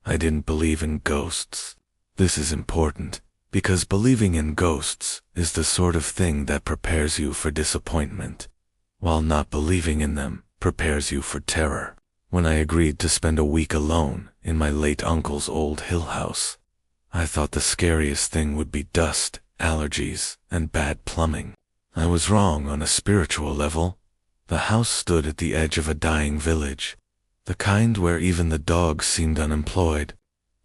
I didn't believe in ghosts. This is important, because believing in ghosts is the sort of thing that prepares you for disappointment, while not believing in them prepares you for terror. When I agreed to spend a week alone in my late uncle's old hill house, I thought the scariest thing would be dust, allergies, and bad plumbing. I was wrong on a spiritual level. The house stood at the edge of a dying village, the kind where even the dogs seemed unemployed.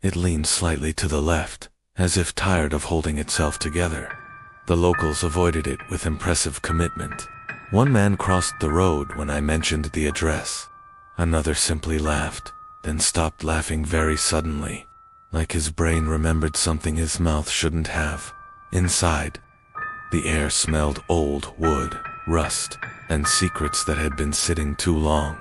It leaned slightly to the left, as if tired of holding itself together. The locals avoided it with impressive commitment. One man crossed the road when I mentioned the address. Another simply laughed, then stopped laughing very suddenly, like his brain remembered something his mouth shouldn't have. Inside, the air smelled old wood, rust, and secrets that had been sitting too long.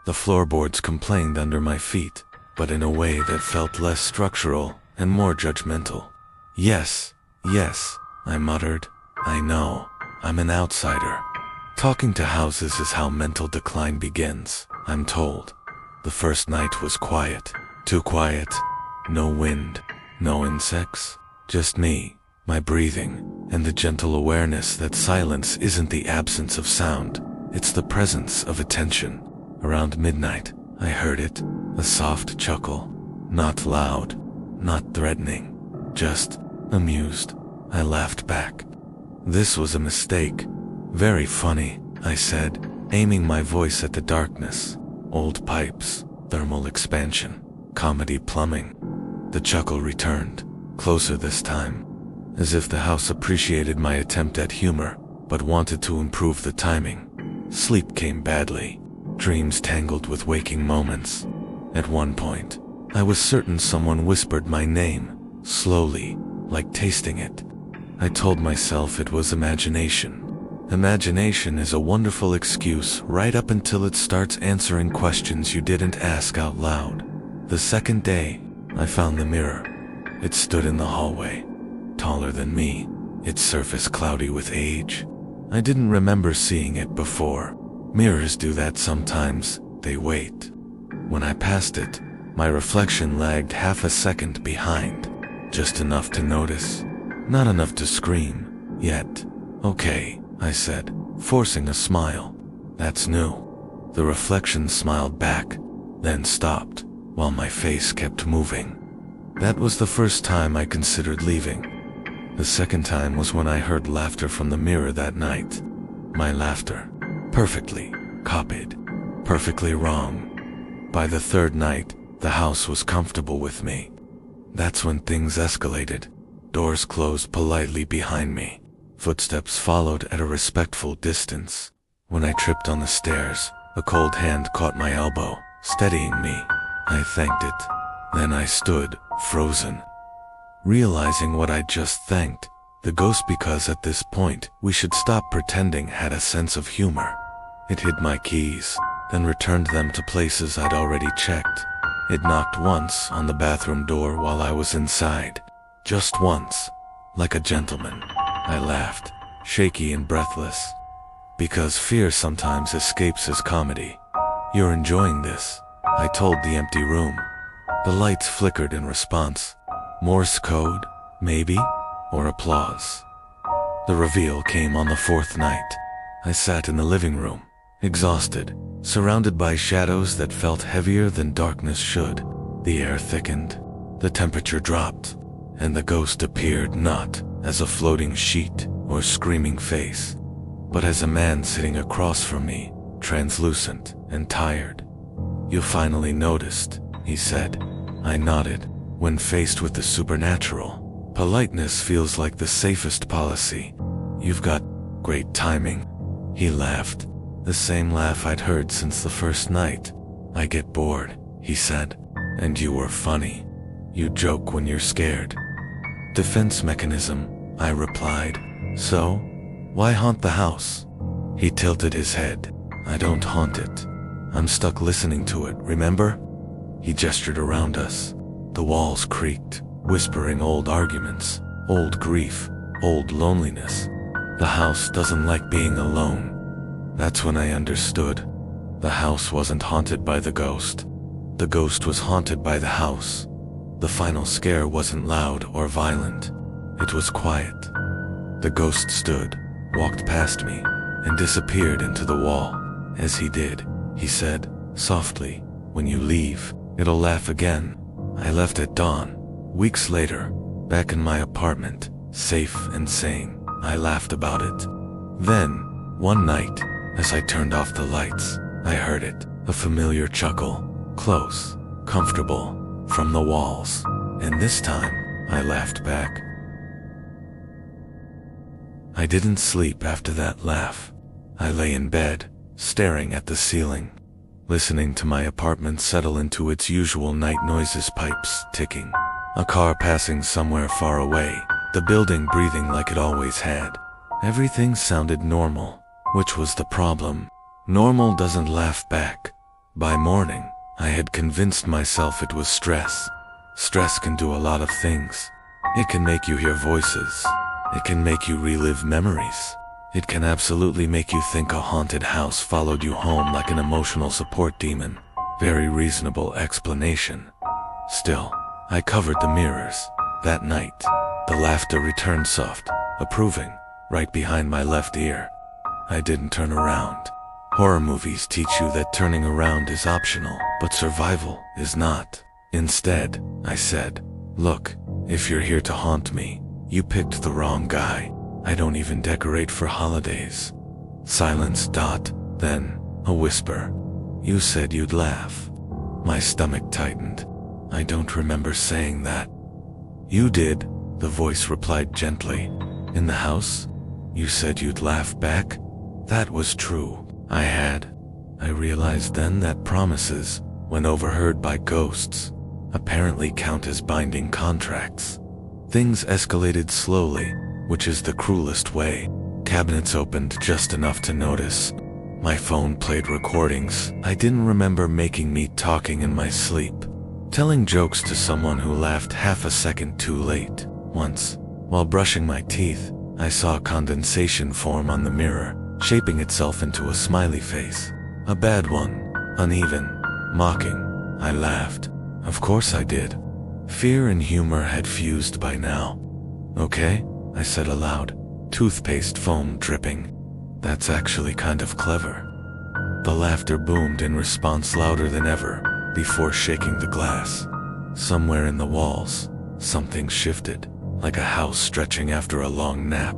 The floorboards complained under my feet, but in a way that felt less structural and more judgmental. Yes, I muttered. I know, I'm an outsider. Talking to houses is how mental decline begins, I'm told. The first night was quiet. Too quiet. No wind, no insects, just me, my breathing, and the gentle awareness that silence isn't the absence of sound, it's the presence of attention. Around midnight, I heard it, a soft chuckle. Not loud, not threatening, just amused. I laughed back. This was a mistake. Very funny, I said, aiming my voice at the darkness. Old pipes, thermal expansion, comedy plumbing. The chuckle returned, closer this time, as if the house appreciated my attempt at humor, but wanted to improve the timing. Sleep came badly, dreams tangled with waking moments. At one point, I was certain someone whispered my name, slowly, like tasting it. I told myself it was imagination. Imagination is a wonderful excuse right up until it starts answering questions you didn't ask out loud. The second day, I found the mirror. It stood in the hallway, taller than me, its surface cloudy with age. I didn't remember seeing it before. Mirrors do that sometimes, they wait. When I passed it, my reflection lagged half a second behind, just enough to notice, not enough to scream, yet. Okay, I said, forcing a smile. That's new. The reflection smiled back, then stopped, while my face kept moving. That was the first time I considered leaving. The second time was when I heard laughter from the mirror that night. My laughter. Perfectly copied. Perfectly wrong. By the third night, the house was comfortable with me. That's when things escalated. Doors closed politely behind me. Footsteps followed at a respectful distance. When I tripped on the stairs, a cold hand caught my elbow, steadying me. I thanked it. Then I stood, frozen, realizing what I'd just thanked, the ghost, because at this point, we should stop pretending, had a sense of humor. It hid my keys, then returned them to places I'd already checked. It knocked once on the bathroom door while I was inside. Just once, like a gentleman. I laughed, shaky and breathless, because fear sometimes escapes as comedy. You're enjoying this, I told the empty room. The lights flickered in response. Morse code, maybe, or applause. The reveal came on the fourth night. I sat in the living room, exhausted, surrounded by shadows that felt heavier than darkness should. The air thickened, the temperature dropped, and the ghost appeared not as a floating sheet or screaming face, but as a man sitting across from me, translucent and tired. You finally noticed, he said. I nodded. When faced with the supernatural, politeness feels like the safest policy. You've got great timing. He laughed, the same laugh I'd heard since the first night. I get bored, he said. And you were funny. You joke when you're scared. Defense mechanism, I replied. So, why haunt the house? He tilted his head. I don't haunt it. I'm stuck listening to it, remember? He gestured around us. The walls creaked, whispering old arguments, old grief, old loneliness. The house doesn't like being alone. That's when I understood. The house wasn't haunted by the ghost. The ghost was haunted by the house. The final scare wasn't loud or violent. It was quiet. The ghost stood, walked past me, and disappeared into the wall. As he did, he said, softly, "When you leave, it'll laugh again." I left at dawn. Weeks later, back in my apartment, safe and sane, I laughed about it. Then, one night, as I turned off the lights, I heard it, a familiar chuckle, close, comfortable, from the walls. And this time, I laughed back. I didn't sleep after that laugh. I lay in bed, staring at the ceiling, listening to my apartment settle into its usual night noises, pipes ticking, a car passing somewhere far away, the building breathing like it always had. Everything sounded normal, which was the problem. Normal doesn't laugh back. By morning, I had convinced myself it was stress. Stress can do a lot of things. It can make you hear voices. It can make you relive memories. It can absolutely make you think a haunted house followed you home like an emotional support demon. Very reasonable explanation. Still, I covered the mirrors. That night, the laughter returned soft, approving, right behind my left ear. I didn't turn around. Horror movies teach you that turning around is optional, but survival is not. Instead, I said, "Look, if you're here to haunt me, you picked the wrong guy. I don't even decorate for holidays." Silence. Then, a whisper. "You said you'd laugh." My stomach tightened. I don't remember saying that. "You did," the voice replied gently. "In the house? You said you'd laugh back?" That was true. I had. I realized then that promises, when overheard by ghosts, apparently count as binding contracts. Things escalated slowly, which is the cruelest way. Cabinets opened just enough to notice. My phone played recordings I didn't remember, making me talking in my sleep, telling jokes to someone who laughed half a second too late. Once, while brushing my teeth, I saw condensation form on the mirror, shaping itself into a smiley face. A bad one, uneven, mocking. I laughed. Of course I did. Fear and humor had fused by now. "Okay," I said aloud, toothpaste foam dripping. "That's actually kind of clever." The laughter boomed in response, louder than ever, before shaking the glass. Somewhere in the walls, something shifted, like a house stretching after a long nap.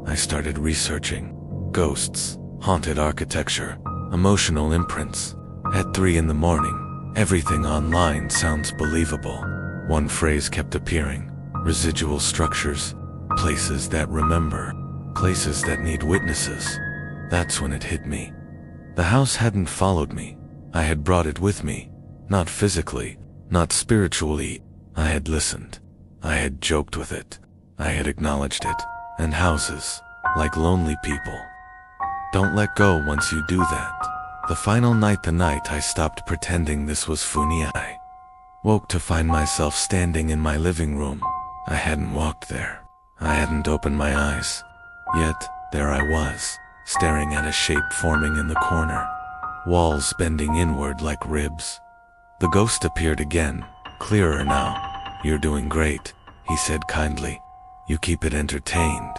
I started researching. Ghosts, haunted architecture, emotional imprints. At 3 in the morning, everything online sounds believable. One phrase kept appearing: residual structures, places that remember, places that need witnesses. That's when it hit me. The house hadn't followed me. I had brought it with me. Not physically, not spiritually. I had listened. I had joked with it. I had acknowledged it. And houses, like lonely people, don't let go once you do that. The final night, the night I stopped pretending this was funny, I woke to find myself standing in my living room. I hadn't walked there. I hadn't opened my eyes. Yet, there I was, staring at a shape forming in the corner. Walls bending inward like ribs. The ghost appeared again, clearer now. "You're doing great," he said kindly. "You keep it entertained."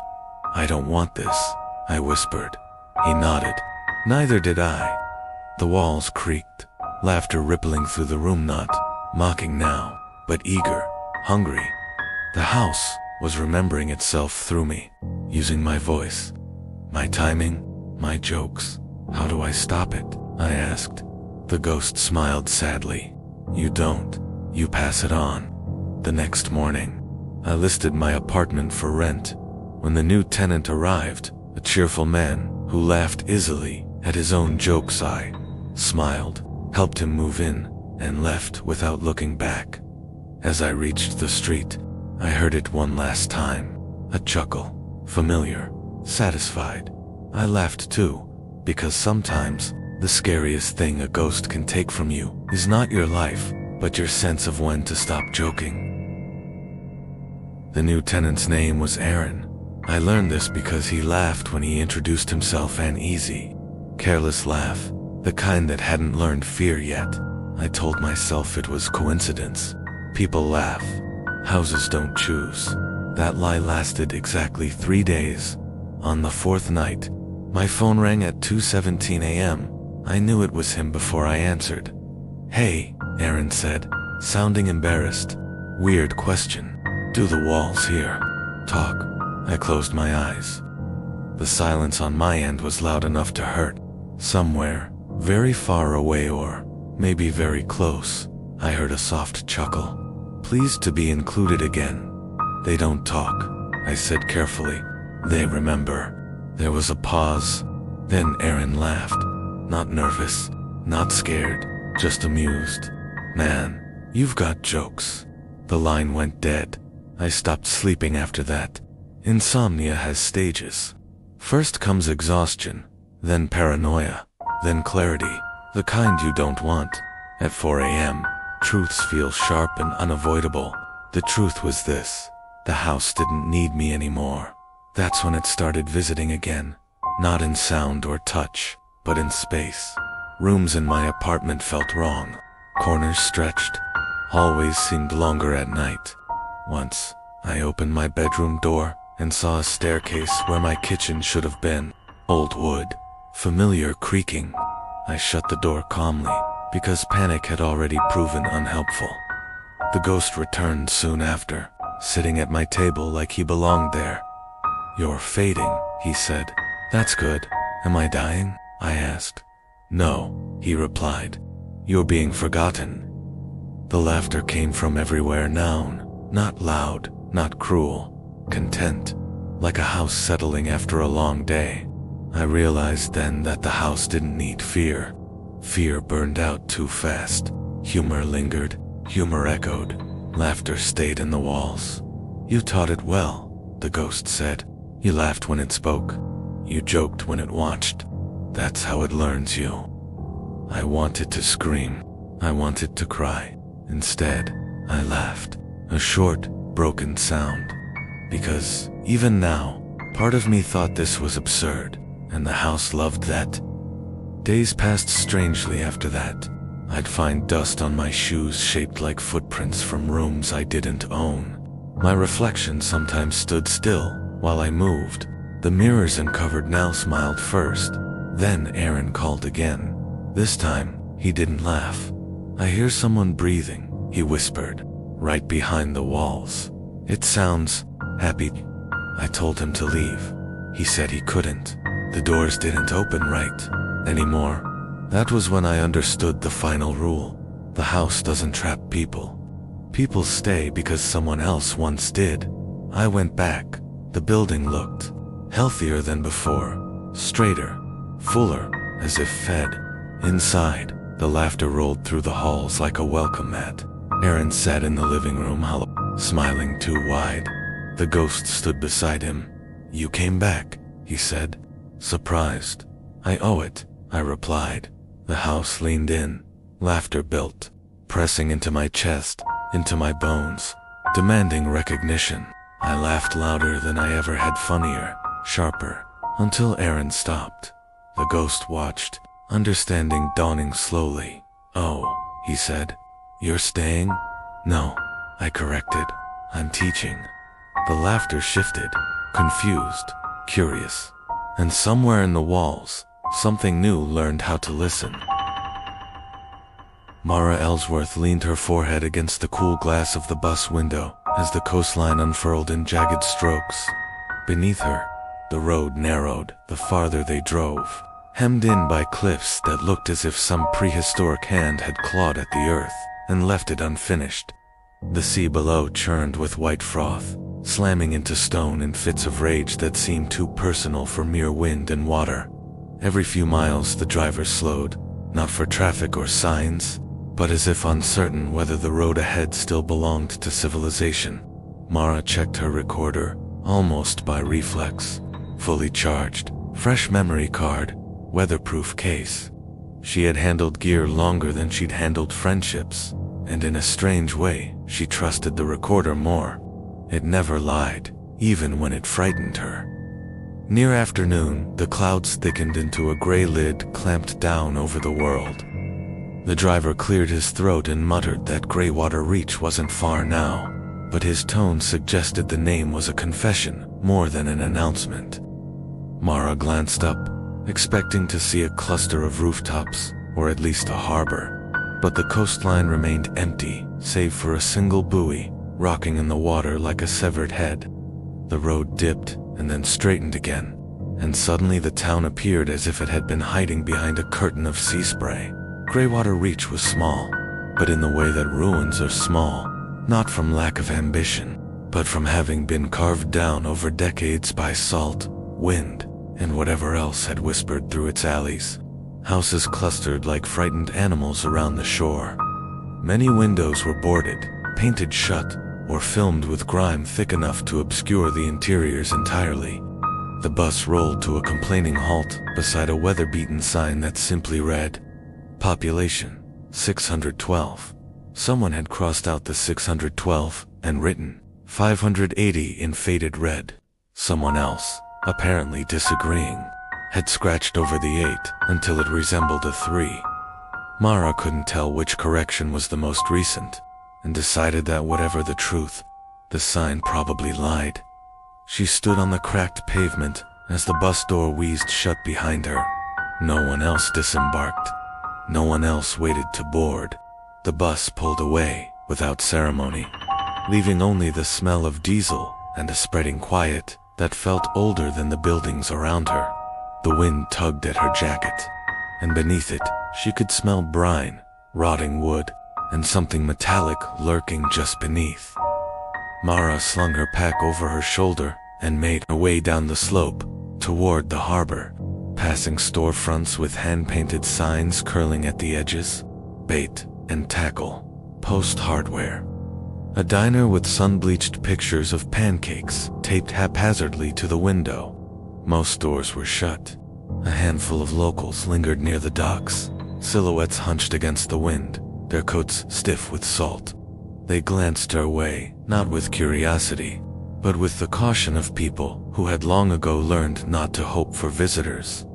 "I don't want this," I whispered. He nodded. Neither did I. The walls creaked, laughter rippling through the room, not mocking now, but eager, hungry. The house was remembering itself through me, using my voice, my timing, my jokes. "How do I stop it?" I asked. The ghost smiled sadly. "You don't. You pass it on." The next morning, I listed my apartment for rent. When the new tenant arrived, a cheerful man who laughed easily at his own jokes, I smiled, helped him move in, and left without looking back. As I reached the street, I heard it one last time, a chuckle, familiar, satisfied. I laughed too, because sometimes the scariest thing a ghost can take from you is not your life, but your sense of when to stop joking. The new tenant's name was Aaron. I learned this because he laughed when he introduced himself, an easy, careless laugh, the kind that hadn't learned fear yet. I told myself it was coincidence, People laugh. Houses don't choose. That lie lasted exactly 3 days. On the 4th night, my phone rang at 2:17 a.m. I knew it was him before I answered. "Hey," Aaron said, sounding embarrassed. "Weird question. Do the walls here talk?" I closed my eyes. The silence on my end was loud enough to hurt. Somewhere, very far away or maybe very close, I heard a soft chuckle. "Pleased to be included again." "They don't talk," I said carefully. "They remember." There was a pause. Then Aaron laughed. Not nervous, not scared, just amused. "Man, you've got jokes." The line went dead. I stopped sleeping after that. Insomnia has stages. First comes exhaustion, then paranoia, then clarity, the kind you don't want. At 4 a.m., truths feel sharp and unavoidable. The truth was this: the house didn't need me anymore. That's when it started visiting again. Not in sound or touch, but in space. Rooms in my apartment felt wrong. Corners stretched. Hallways seemed longer at night. Once, I opened my bedroom door and saw a staircase where my kitchen should have been. Old wood, familiar creaking. I shut the door calmly, because panic had already proven unhelpful. The ghost returned soon after, sitting at my table like he belonged there. "You're fading," he said. "That's good. Am I dying?" I asked. "No," he replied. "You're being forgotten." The laughter came from everywhere now, not loud, not cruel. Content, like a house settling after a long day. I realized then that the house didn't need fear. Fear burned out too fast. Humor lingered, humor echoed, laughter stayed in the walls. "You taught it well," the ghost said. "You laughed when it spoke. You joked when it watched. That's how it learns you." I wanted to scream. I wanted to cry. Instead, I laughed. A short, broken sound. Because, even now, part of me thought this was absurd, and the house loved that. Days passed strangely after that. I'd find dust on my shoes shaped like footprints from rooms I didn't own. My reflection sometimes stood still while I moved. The mirrors uncovered now smiled first. Then Aaron called again. This time, he didn't laugh. "I hear someone breathing," he whispered, right behind the walls. "It sounds happy." I told him to leave. He said he couldn't. The doors didn't open right anymore. That was when I understood the final rule. The house doesn't trap people. People stay because someone else once did. I went back. The building looked healthier than before, straighter, fuller, as if fed. Inside, the laughter rolled through the halls like a welcome mat. Aaron sat in the living room, smiling too wide. The ghost stood beside him. "You came back," he said, surprised. "I owe it," I replied. The house leaned in. Laughter built, pressing into my chest, into my bones, demanding recognition. I laughed louder than I ever had, funnier, sharper, until Aaron stopped. The ghost watched, understanding dawning slowly. "Oh," he said. "You're staying?" "No," I corrected. "I'm teaching." The laughter shifted, confused, curious. And somewhere in the walls, something new learned how to listen. Mara Ellsworth leaned her forehead against the cool glass of the bus window as the coastline unfurled in jagged strokes. Beneath her, the road narrowed the farther they drove, hemmed in by cliffs that looked as if some prehistoric hand had clawed at the earth and left it unfinished. The sea below churned with white froth, slamming into stone in fits of rage that seemed too personal for mere wind and water. Every few miles the driver slowed, not for traffic or signs, but as if uncertain whether the road ahead still belonged to civilization. Mara checked her recorder, almost by reflex. Fully charged, fresh memory card, weatherproof case. She had handled gear longer than she'd handled friendships, and in a strange way, she trusted the recorder more. It never lied, even when it frightened her. Near afternoon, the clouds thickened into a gray lid clamped down over the world. The driver cleared his throat and muttered that Greywater Reach wasn't far now, but his tone suggested the name was a confession more than an announcement. Mara glanced up, expecting to see a cluster of rooftops, or at least a harbor, but the coastline remained empty, save for a single buoy, rocking in the water like a severed head. The road dipped and then straightened again, and suddenly the town appeared as if it had been hiding behind a curtain of sea spray. Greywater Reach was small, but in the way that ruins are small, not from lack of ambition, but from having been carved down over decades by salt, wind, and whatever else had whispered through its alleys. Houses clustered like frightened animals around the shore. Many windows were boarded, painted shut, or filmed with grime thick enough to obscure the interiors entirely. The bus rolled to a complaining halt beside a weather-beaten sign that simply read, "Population, 612. Someone had crossed out the 612 and written 580 in faded red. Someone else, apparently disagreeing, had scratched over the 8 until it resembled a 3. Mara couldn't tell which correction was the most recent, and decided that whatever the truth, the sign probably lied. She stood on the cracked pavement as the bus door wheezed shut behind her. No one else disembarked. No one else waited to board. The bus pulled away without ceremony, leaving only the smell of diesel and a spreading quiet that felt older than the buildings around her. The wind tugged at her jacket, and beneath it she could smell brine, rotting wood, and something metallic lurking just beneath. Mara slung her pack over her shoulder and made her way down the slope toward the harbor, passing storefronts with hand-painted signs curling at the edges, bait and tackle, post hardware. A diner with sun-bleached pictures of pancakes taped haphazardly to the window. Most doors were shut. A handful of locals lingered near the docks, silhouettes hunched against the wind, their coats stiff with salt. They glanced her way, not with curiosity, but with the caution of people who had long ago learned not to hope for visitors.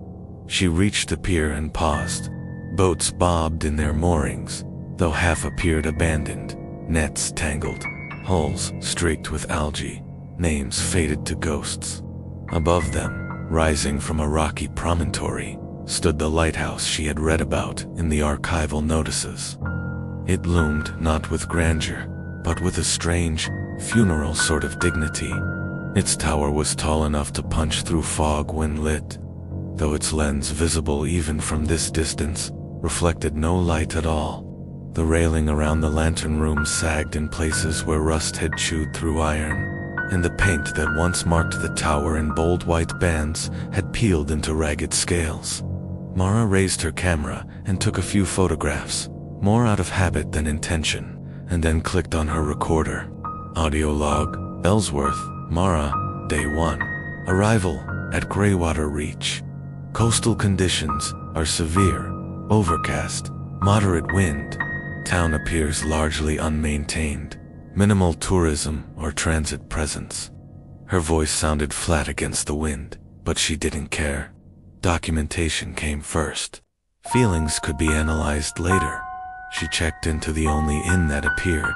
She reached the pier and paused. Boats bobbed in their moorings, though half appeared abandoned, nets tangled, hulls streaked with algae, names faded to ghosts. Above them, rising from a rocky promontory, stood the lighthouse she had read about in the archival notices. It loomed not with grandeur, but with a strange, funeral sort of dignity. Its tower was tall enough to punch through fog when lit, though its lens, visible even from this distance, reflected no light at all. The railing around the lantern room sagged in places where rust had chewed through iron, and the paint that once marked the tower in bold white bands had peeled into ragged scales. Mara raised her camera and took a few photographs, more out of habit than intention, and then clicked on her recorder. Audio log, Ellsworth, Mara, Day 1. Arrival at Greywater Reach. Coastal conditions are severe, overcast, moderate wind. Town appears largely unmaintained, minimal tourism or transit presence. Her voice sounded flat against the wind, but she didn't care. Documentation came first. Feelings could be analyzed later. She checked into the only inn that appeared.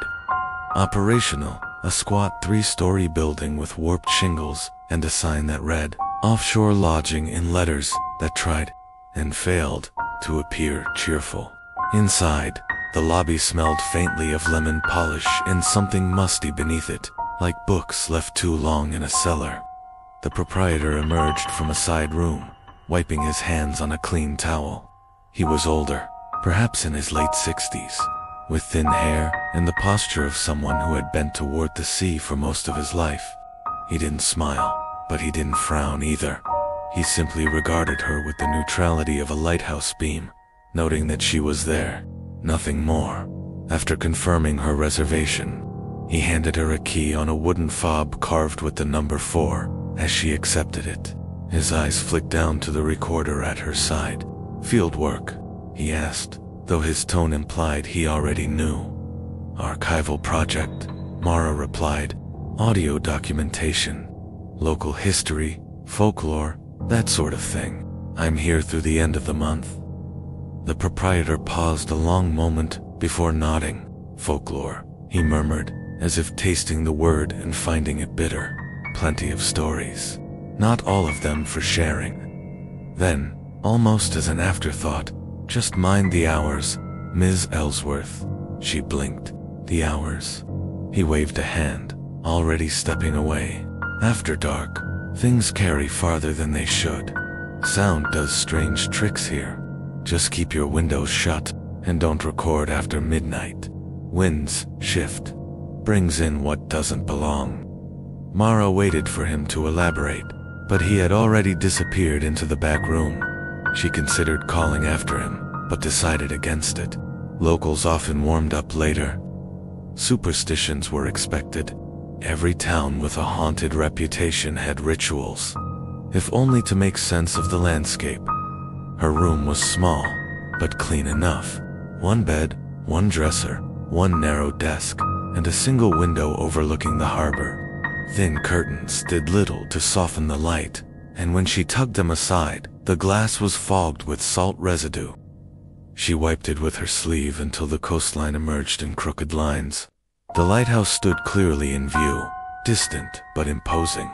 Operational, a squat 3-story building with warped shingles and a sign that read, "Offshore Lodging," in letters that tried, and failed, to appear cheerful. Inside, the lobby smelled faintly of lemon polish and something musty beneath it, like books left too long in a cellar. The proprietor emerged from a side room, wiping his hands on a clean towel. He was older, perhaps in his late 60s, with thin hair and the posture of someone who had bent toward the sea for most of his life. He didn't smile, but he didn't frown either. He simply regarded her with the neutrality of a lighthouse beam, noting that she was there, nothing more. After confirming her reservation, he handed her a key on a wooden fob carved with the number 4, as she accepted it. His eyes flicked down to the recorder at her side. "Field work?" he asked, though his tone implied he already knew. "Archival project," Mara replied. "Audio documentation, local history, folklore, that sort of thing. I'm here through the end of the month." The proprietor paused a long moment before nodding. Folklore, he murmured, as if tasting the word and finding it bitter. Plenty of stories. Not all of them for sharing. Then, almost as an afterthought, just mind the hours, Ms. Ellsworth. She blinked. The hours. He waved a hand, already stepping away. After dark, things carry farther than they should. Sound does strange tricks here. Just keep your windows shut, and don't record after midnight. Winds shift. Brings in what doesn't belong. Mara waited for him to elaborate, but he had already disappeared into the back room. She considered calling after him, but decided against it. Locals often warmed up later. Superstitions were expected. Every town with a haunted reputation had rituals, if only to make sense of the landscape. Her room was small, but clean enough. One bed, one dresser, one narrow desk, and a single window overlooking the harbor. Thin curtains did little to soften the light, and when she tugged them aside, the glass was fogged with salt residue. She wiped it with her sleeve until the coastline emerged in crooked lines. The lighthouse stood clearly in view, distant but imposing,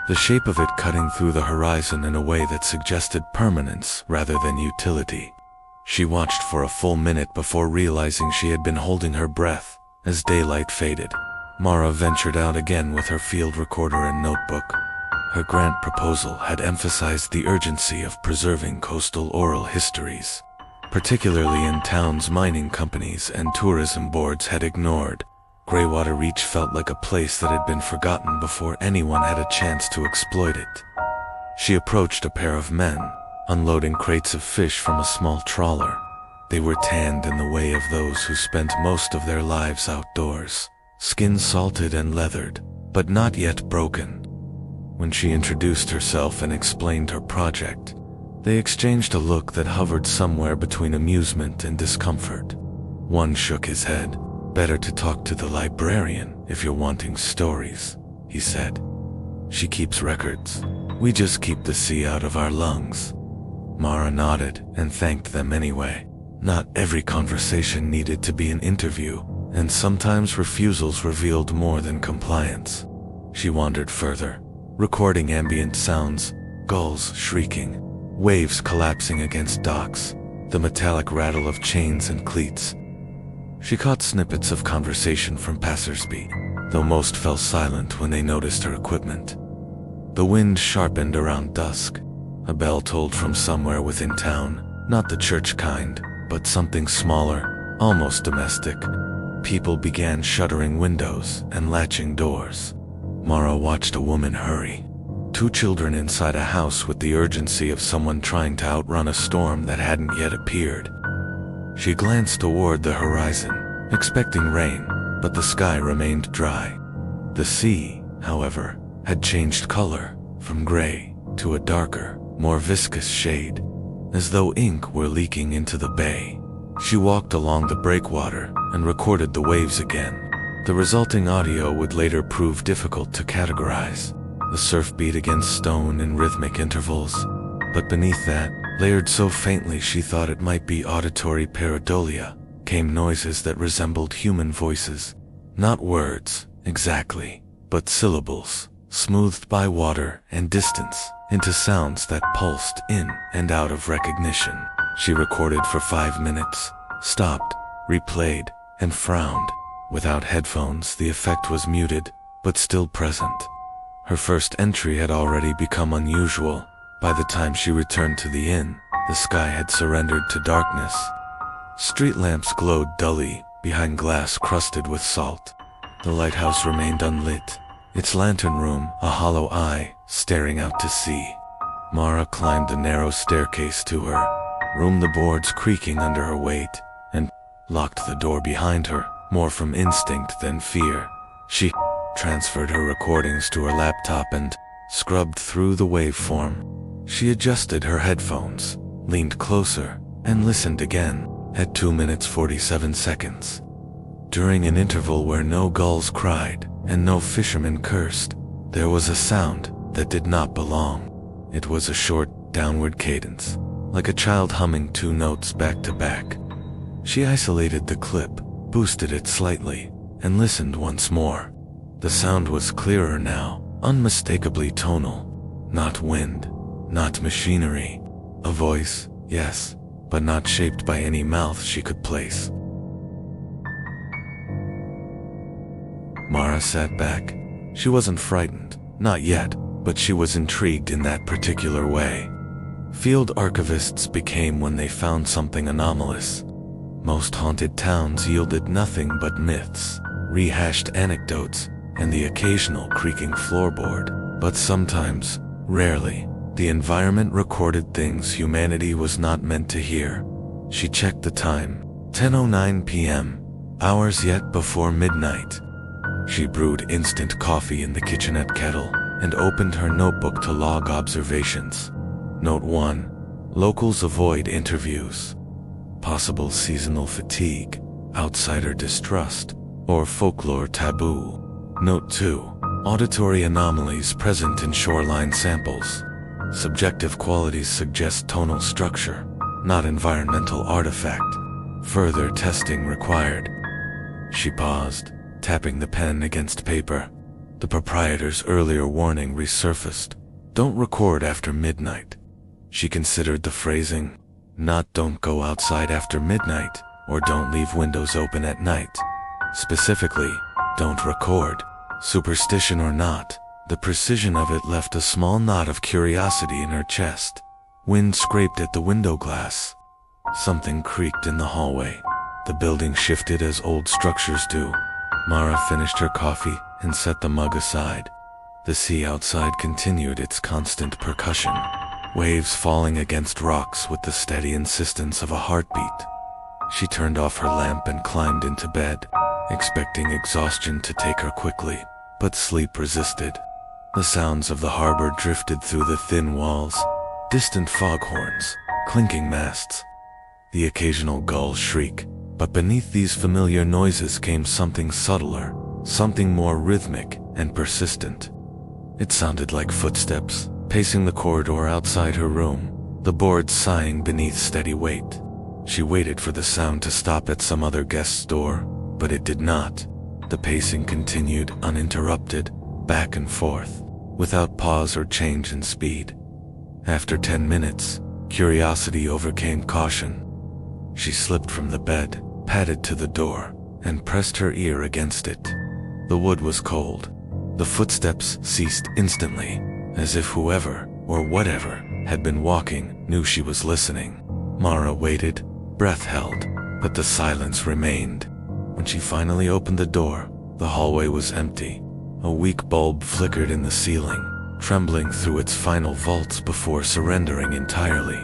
the shape of it cutting through the horizon in a way that suggested permanence rather than utility. She watched for a full minute before realizing she had been holding her breath. As daylight faded, Mara ventured out again with her field recorder and notebook. Her grant proposal had emphasized the urgency of preserving coastal oral histories, particularly in towns mining companies and tourism boards had ignored. Greywater Reach felt like a place that had been forgotten before anyone had a chance to exploit it. She approached a pair of men, unloading crates of fish from a small trawler. They were tanned in the way of those who spent most of their lives outdoors, skin salted and leathered, but not yet broken. When she introduced herself and explained her project, they exchanged a look that hovered somewhere between amusement and discomfort. One shook his head. "Better to talk to the librarian if you're wanting stories," he said. "She keeps records. We just keep the sea out of our lungs." Mara nodded and thanked them anyway. Not every conversation needed to be an interview, and sometimes refusals revealed more than compliance. She wandered further, recording ambient sounds, gulls shrieking, waves collapsing against docks, the metallic rattle of chains and cleats. She caught snippets of conversation from passersby, though most fell silent when they noticed her equipment. The wind sharpened around dusk. A bell tolled from somewhere within town, not the church kind, but something smaller, almost domestic. People began shuttering windows and latching doors. Mara watched a woman hurry. 2 children inside a house with the urgency of someone trying to outrun a storm that hadn't yet appeared. She glanced toward the horizon, expecting rain, but the sky remained dry. The sea, however, had changed color, from gray to a darker, more viscous shade, as though ink were leaking into the bay. She walked along the breakwater and recorded the waves again. The resulting audio would later prove difficult to categorize. The surf beat against stone in rhythmic intervals, but beneath that, layered so faintly she thought it might be auditory pareidolia, came noises that resembled human voices. Not words, exactly, but syllables, smoothed by water and distance, into sounds that pulsed in and out of recognition. She recorded for 5 minutes, stopped, replayed, and frowned. Without headphones, the effect was muted, but still present. Her first entry had already become unusual. By the time she returned to the inn, the sky had surrendered to darkness. Street lamps glowed dully behind glass crusted with salt. The lighthouse remained unlit, its lantern room a hollow eye staring out to sea. Mara climbed the narrow staircase to her room, the boards creaking under her weight, and locked the door behind her, more from instinct than fear. She transferred her recordings to her laptop and scrubbed through the waveform. She adjusted her headphones, leaned closer, and listened again. At 2 minutes 47 seconds. During an interval where no gulls cried and no fishermen cursed, there was a sound that did not belong. It was a short, downward cadence, like a child humming two notes back to back. She isolated the clip, boosted it slightly, and listened once more. The sound was clearer now, unmistakably tonal. Not wind, not machinery. A voice, yes, but not shaped by any mouth she could place. Mara sat back. She wasn't frightened, not yet, but she was intrigued in that particular way. Field archivists became when they found something anomalous. Most haunted towns yielded nothing but myths, rehashed anecdotes, and the occasional creaking floorboard. But sometimes, rarely, the environment recorded things humanity was not meant to hear. She checked the time, 10:09 p.m., hours yet before midnight. She brewed instant coffee in the kitchenette kettle and opened her notebook to log observations. Note 1. Locals avoid interviews. Possible seasonal fatigue, outsider distrust, or folklore taboo. Note 2. Auditory anomalies present in shoreline samples. Subjective qualities suggest tonal structure, not environmental artifact. Further testing required. She paused, tapping the pen against paper. The proprietor's earlier warning resurfaced. Don't record after midnight. She considered the phrasing, not don't go outside after midnight, or don't leave windows open at night. Specifically, don't record. Superstition or not, the precision of it left a small knot of curiosity in her chest. Wind scraped at the window glass. Something creaked in the hallway. The building shifted as old structures do. Mara finished her coffee and set the mug aside. The sea outside continued its constant percussion, waves falling against rocks with the steady insistence of a heartbeat. She turned off her lamp and climbed into bed, expecting exhaustion to take her quickly, but sleep resisted. The sounds of the harbor drifted through the thin walls, distant foghorns, clinking masts, the occasional gull shriek. But beneath these familiar noises came something subtler, something more rhythmic and persistent. It sounded like footsteps, pacing the corridor outside her room, the boards sighing beneath steady weight. She waited for the sound to stop at some other guest's door, but it did not. The pacing continued uninterrupted, back and forth, without pause or change in speed. After 10 minutes, curiosity overcame caution. She slipped from the bed, padded to the door, and pressed her ear against it. The wood was cold. The footsteps ceased instantly, as if whoever, or whatever, had been walking knew she was listening. Mara waited, breath held, but the silence remained. When she finally opened the door, the hallway was empty. A weak bulb flickered in the ceiling, trembling through its final volts before surrendering entirely.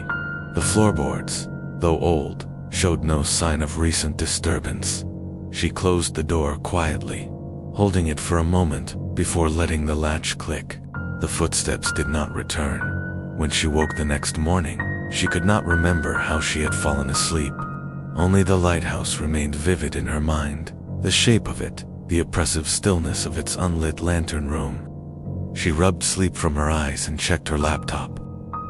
The floorboards, though old, showed no sign of recent disturbance. She closed the door quietly, holding it for a moment before letting the latch click. The footsteps did not return. When she woke the next morning, she could not remember how she had fallen asleep. Only the lighthouse remained vivid in her mind, the shape of it, the oppressive stillness of its unlit lantern room. She rubbed sleep from her eyes and checked her laptop.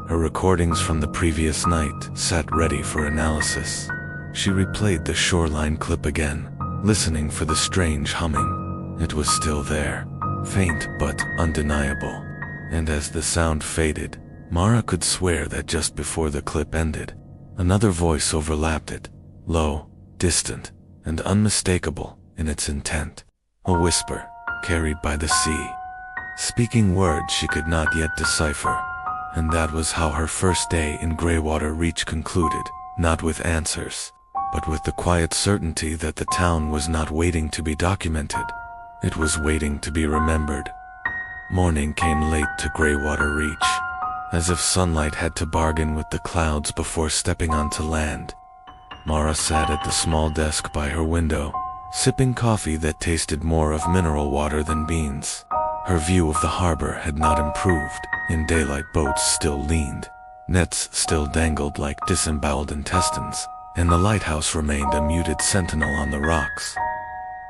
Her recordings from the previous night sat ready for analysis. She replayed the shoreline clip again, listening for the strange humming. It was still there, faint but undeniable. And as the sound faded, Mara could swear that just before the clip ended, another voice overlapped it, low, distant, and unmistakable in its intent. A whisper, carried by the sea. Speaking words she could not yet decipher. And that was how her first day in Greywater Reach concluded, not with answers, but with the quiet certainty that the town was not waiting to be documented. It was waiting to be remembered. Morning came late to Greywater Reach, as if sunlight had to bargain with the clouds before stepping onto land. Mara sat at the small desk by her window, sipping coffee that tasted more of mineral water than beans. Her view of the harbor had not improved. In daylight, boats still leaned, nets still dangled like disemboweled intestines, and the lighthouse remained a muted sentinel on the rocks.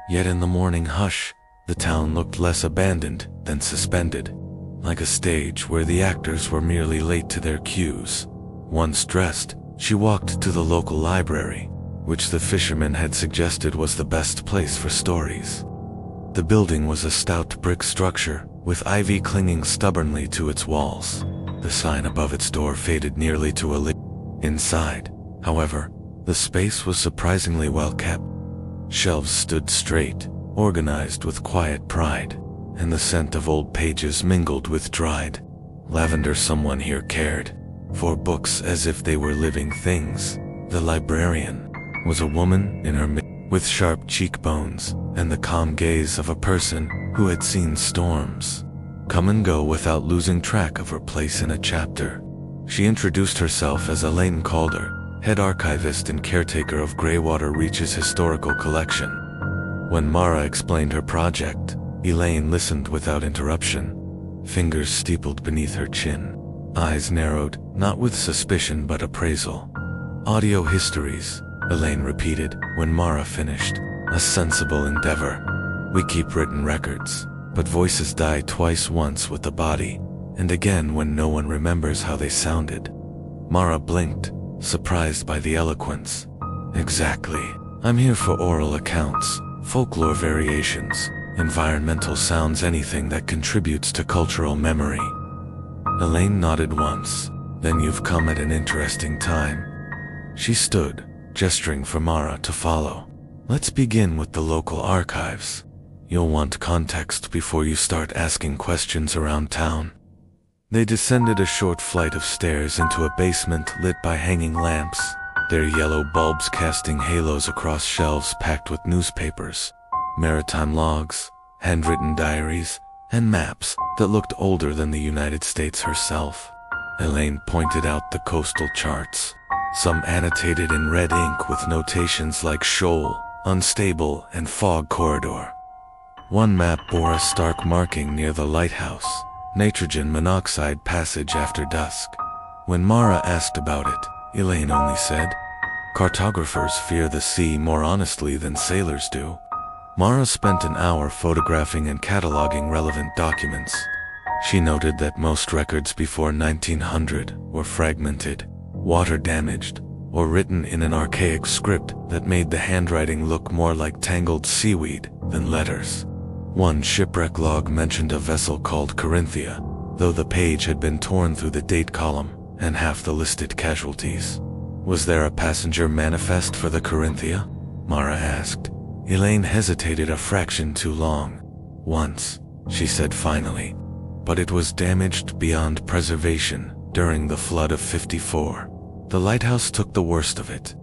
Yet in the morning hush, the town looked less abandoned than suspended, like a stage where the actors were merely late to their cues. Once dressed, she walked to the local library, which the fisherman had suggested was the best place for stories. The building was a stout brick structure, with ivy clinging stubbornly to its walls. The sign above its door faded nearly to a leaf. Inside, however, the space was surprisingly well kept. Shelves stood straight, organized with quiet pride, and the scent of old pages mingled with dried lavender. Someone here cared for books as if they were living things. The librarian was a woman in her mid, with sharp cheekbones and the calm gaze of a person who had seen storms come and go without losing track of her place in a chapter. She introduced herself as Elaine Calder, head archivist and caretaker of Greywater Reach's historical collection. When Mara explained her project, Elaine listened without interruption, fingers steepled beneath her chin, eyes narrowed, not with suspicion but appraisal. Audio histories, Elaine repeated when Mara finished. A sensible endeavor. We keep written records, but voices die twice, once with the body, and again when no one remembers how they sounded. Mara blinked, surprised by the eloquence. Exactly. I'm here for oral accounts, folklore variations, environmental sounds, anything that contributes to cultural memory. Elaine nodded once. Then you've come at an interesting time. She stood, gesturing for Mara to follow. Let's begin with the local archives. You'll want context before you start asking questions around town. They descended a short flight of stairs into a basement lit by hanging lamps, their yellow bulbs casting halos across shelves packed with newspapers, maritime logs, handwritten diaries, and maps that looked older than the United States herself. Elaine pointed out the coastal charts, some annotated in red ink with notations like shoal, unstable, and fog corridor. One map bore a stark marking near the lighthouse, nitrogen monoxide passage after dusk. When Mara asked about it, Elaine only said, "Cartographers fear the sea more honestly than sailors do." Mara spent an hour photographing and cataloging relevant documents. She noted that most records before 1900 were fragmented, water-damaged, or written in an archaic script that made the handwriting look more like tangled seaweed than letters. One shipwreck log mentioned a vessel called Corinthia, though the page had been torn through the date column and half the listed casualties. Was there a passenger manifest for the Corinthia? Mara asked. Elaine hesitated a fraction too long. Once, she said finally, but it was damaged beyond preservation during the flood of '54. The lighthouse took the worst of it.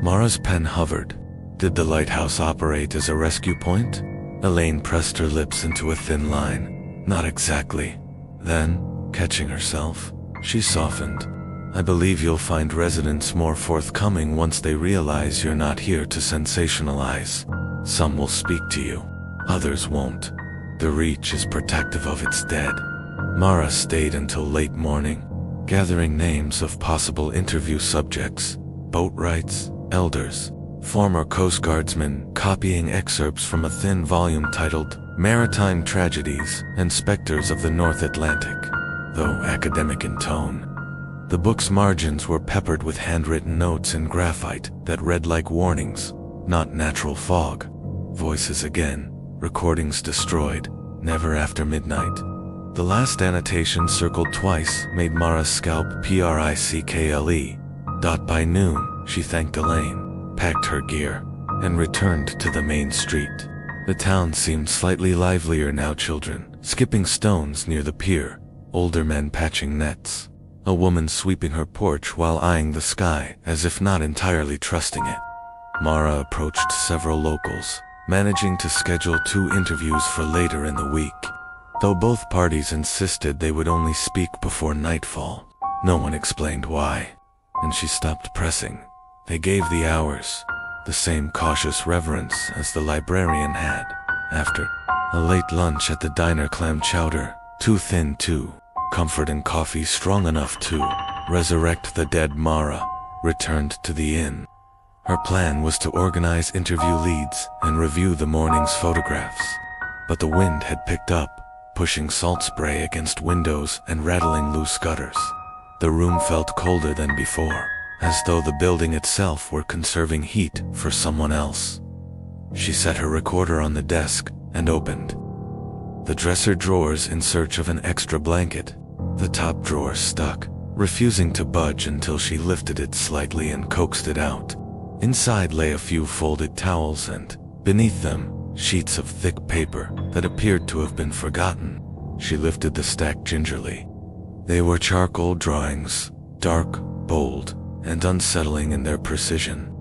Mara's pen hovered. Did the lighthouse operate as a rescue point? Elaine pressed her lips into a thin line. Not exactly. Then, catching herself, she softened. I believe you'll find residents more forthcoming once they realize you're not here to sensationalize. Some will speak to you, others won't. The Reach is protective of its dead. Mara stayed until late morning, gathering names of possible interview subjects, boatwrights, elders, former Coast Guardsmen, copying excerpts from a thin volume titled Maritime Tragedies and Specters of the North Atlantic, though academic in tone. The book's margins were peppered with handwritten notes in graphite that read like warnings, not natural fog. Voices again, recordings destroyed, never after midnight. The last annotation circled twice made Mara's scalp prickle. By noon, she thanked Elaine, packed her gear, and returned to the main street. The town seemed slightly livelier now. Children skipping stones near the pier, older men patching nets, a woman sweeping her porch while eyeing the sky as if not entirely trusting it. Mara approached several locals, managing to schedule 2 interviews for later in the week. Though both parties insisted they would only speak before nightfall, no one explained why, and she stopped pressing. They gave the hours, the same cautious reverence as the librarian had. After a late lunch at the diner, clam chowder, too thin to comfort, and coffee strong enough to resurrect the dead, Mara returned to the inn. Her plan was to organize interview leads and review the morning's photographs. But the wind had picked up, pushing salt spray against windows and rattling loose gutters. The room felt colder than before, as though the building itself were conserving heat for someone else. She set her recorder on the desk and opened the dresser drawers in search of an extra blanket. The top drawer stuck, refusing to budge until she lifted it slightly and coaxed it out. Inside lay a few folded towels and, beneath them, sheets of thick paper that appeared to have been forgotten. She lifted the stack gingerly. They were charcoal drawings, dark, bold, and unsettling in their precision.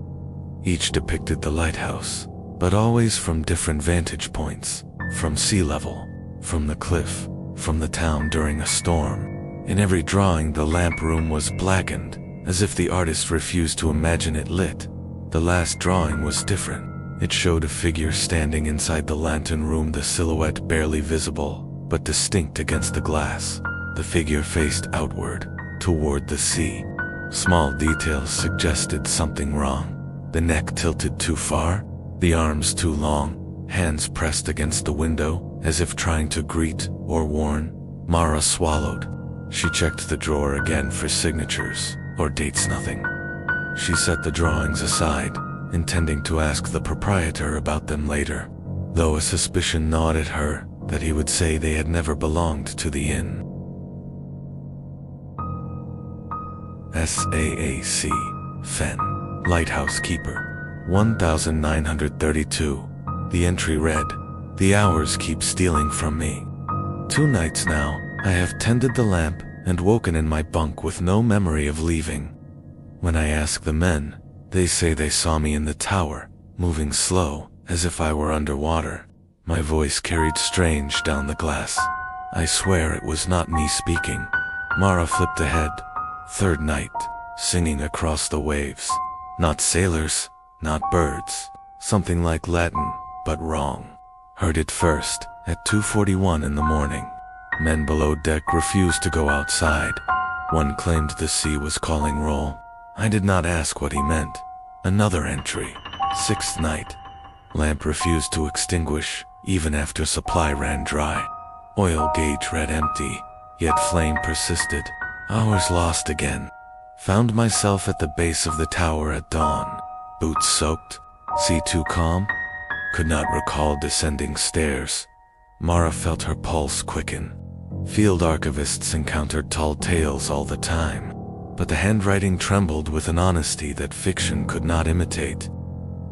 Each depicted the lighthouse, but always from different vantage points, from sea level, from the cliff, from the town during a storm. In every drawing, the lamp room was blackened, as if the artist refused to imagine it lit. The last drawing was different. It showed a figure standing inside the lantern room, the silhouette barely visible, but distinct against the glass. The figure faced outward, toward the sea. Small details suggested something wrong. The neck tilted too far, the arms too long, hands pressed against the window, as if trying to greet or warn. Mara swallowed. She checked the drawer again for signatures or dates. Nothing. She set the drawings aside, intending to ask the proprietor about them later, though a suspicion gnawed at her that he would say they had never belonged to the inn. SAAC, Fen, Lighthouse Keeper, 1932. The entry read, "The hours keep stealing from me. 2 nights now, I have tended the lamp and woken in my bunk with no memory of leaving. When I ask the men, they say they saw me in the tower, moving slow, as if I were underwater. My voice carried strange down the glass. I swear it was not me speaking." Mara flipped ahead. 3rd night, singing across the waves. Not sailors, not birds. Something like Latin, but wrong. Heard it first, at 2:41 in the morning. Men below deck refused to go outside. One claimed the sea was calling roll. I did not ask what he meant. Another entry. 6th night. Lamp refused to extinguish, even after supply ran dry. Oil gauge read empty, yet flame persisted. Hours lost again. Found myself at the base of the tower at dawn. Boots soaked, sea too calm. Could not recall descending stairs. Mara felt her pulse quicken. Field archivists encountered tall tales all the time, but the handwriting trembled with an honesty that fiction could not imitate.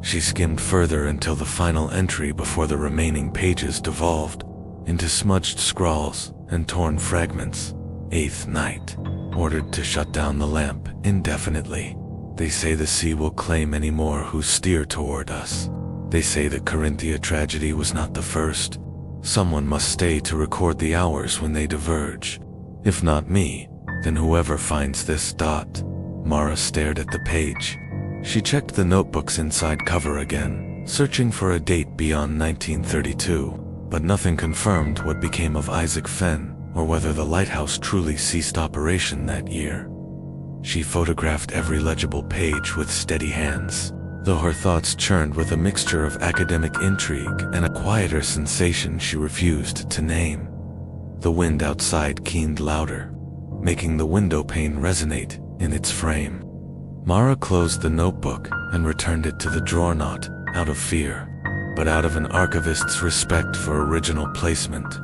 She skimmed further until the final entry before the remaining pages devolved into smudged scrawls and torn fragments. 8th night. Ordered to shut down the lamp indefinitely. They say the sea will claim any more who steer toward us. They say the Corinthia tragedy was not the first. Someone must stay to record the hours when they diverge. If not me, then whoever finds this dot. Mara stared at the page. She checked the notebook's inside cover again, searching for a date beyond 1932, but nothing confirmed what became of Isaac Fenn, or whether the lighthouse truly ceased operation that year. She photographed every legible page with steady hands, though her thoughts churned with a mixture of academic intrigue and a quieter sensation she refused to name. The wind outside keened louder, making the window pane resonate in its frame. Mara closed the notebook and returned it to the drawer, not out of fear, but out of an archivist's respect for original placement.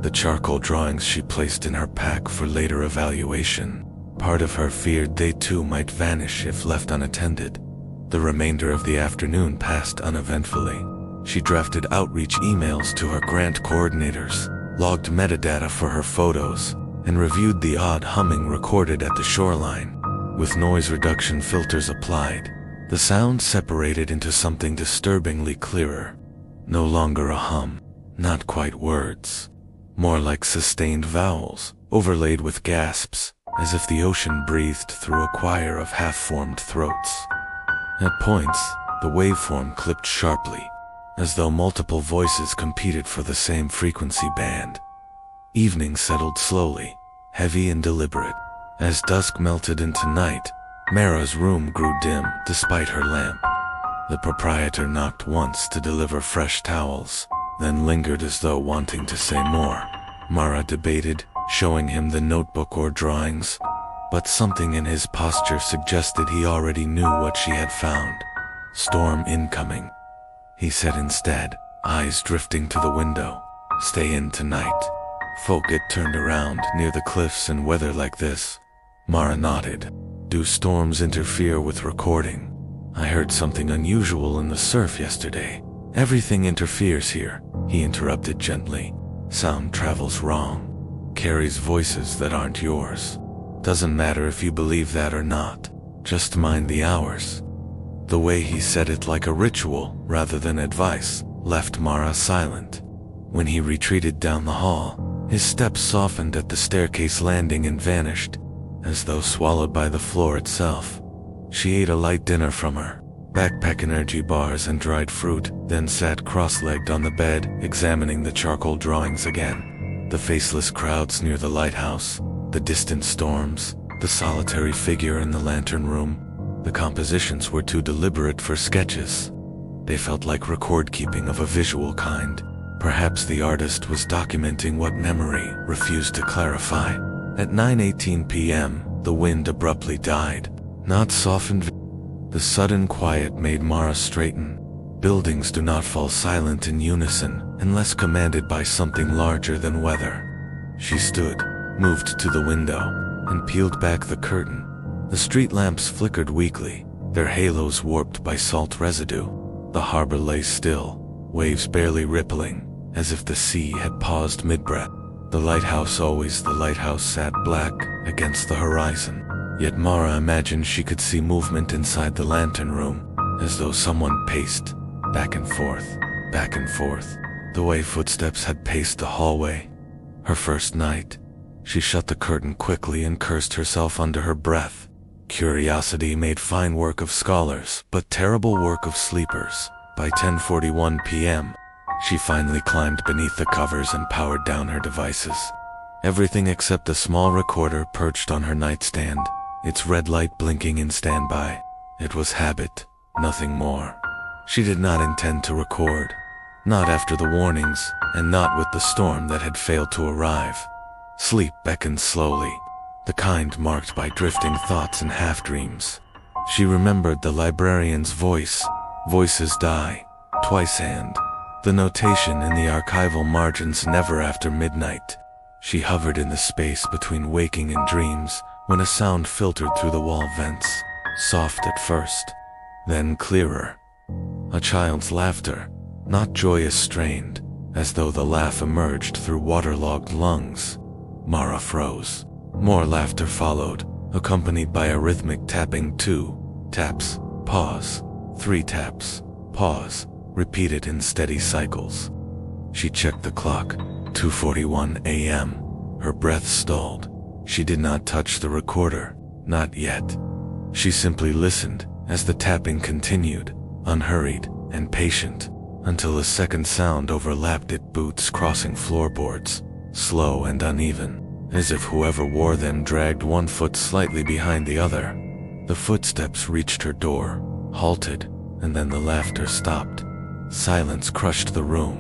The charcoal drawings she placed in her pack for later evaluation. Part of her feared they too might vanish if left unattended. The remainder of the afternoon passed uneventfully. She drafted outreach emails to her grant coordinators, logged metadata for her photos, and reviewed the odd humming recorded at the shoreline. With noise reduction filters applied, the sound separated into something disturbingly clearer. No longer a hum, not quite words. More like sustained vowels, overlaid with gasps, as if the ocean breathed through a choir of half-formed throats. At points, the waveform clipped sharply, as though multiple voices competed for the same frequency band. Evening settled slowly, heavy and deliberate. As dusk melted into night, Mara's room grew dim despite her lamp. The proprietor knocked once to deliver fresh towels, then lingered as though wanting to say more. Mara debated, showing him the notebook or drawings. but something in his posture suggested he already knew what she had found. "Storm incoming," he said instead, eyes drifting to the window. "Stay in tonight. Folk get turned around near the cliffs in weather like this." Mara nodded. "Do storms interfere with recording? I heard something unusual in the surf yesterday." "Everything interferes here," he interrupted gently. "Sound travels wrong, carries voices that aren't yours. Doesn't matter if you believe that or not. Just mind the hours." The way he said it, like a ritual rather than advice, left Mara silent. When he retreated down the hall, his steps softened at the staircase landing and vanished, as though swallowed by the floor itself. She ate a light dinner from her backpack, energy bars and dried fruit, then sat cross-legged on the bed, examining the charcoal drawings again. The faceless crowds near the lighthouse, the distant storms, the solitary figure in the lantern room. The compositions were too deliberate for sketches. They felt like record-keeping of a visual kind. Perhaps the artist was documenting what memory refused to clarify. At 9:18 p.m., the wind abruptly died, not softened. The sudden quiet made Mara straighten. Buildings do not fall silent in unison unless commanded by something larger than weather. She stood, moved to the window, and peeled back the curtain. The street lamps flickered weakly, their halos warped by salt residue. The harbor lay still, waves barely rippling, as if the sea had paused mid-breath. The lighthouse, always the lighthouse, sat black against the horizon. Yet Mara imagined she could see movement inside the lantern room, as though someone paced back and forth, the way footsteps had paced the hallway. Her first night. She shut the curtain quickly and cursed herself under her breath. Curiosity made fine work of scholars, but terrible work of sleepers. By 10:41 p.m., she finally climbed beneath the covers and powered down her devices. Everything except a small recorder perched on her nightstand, its red light blinking in standby. It was habit, nothing more. She did not intend to record. Not after the warnings, and not with the storm that had failed to arrive. Sleep beckoned slowly, the kind marked by drifting thoughts and half-dreams. She remembered the librarian's voice. Voices die, twice, and the notation in the archival margins, never after midnight. She hovered in the space between waking and dreams when a sound filtered through the wall vents, soft at first, then clearer. A child's laughter, not joyous, strained, as though the laugh emerged through waterlogged lungs. Mara froze. More laughter followed, accompanied by a rhythmic tapping. 2 taps, pause, 3 taps, pause, repeated in steady cycles. She checked the clock, 2:41 a.m. Her breath stalled. She did not touch the recorder, not yet. She simply listened as the tapping continued, unhurried and patient, until a second sound overlapped it, boots crossing floorboards, slow and uneven, as if whoever wore them dragged one foot slightly behind the other. The footsteps reached her door, halted, and then the laughter stopped. Silence crushed the room.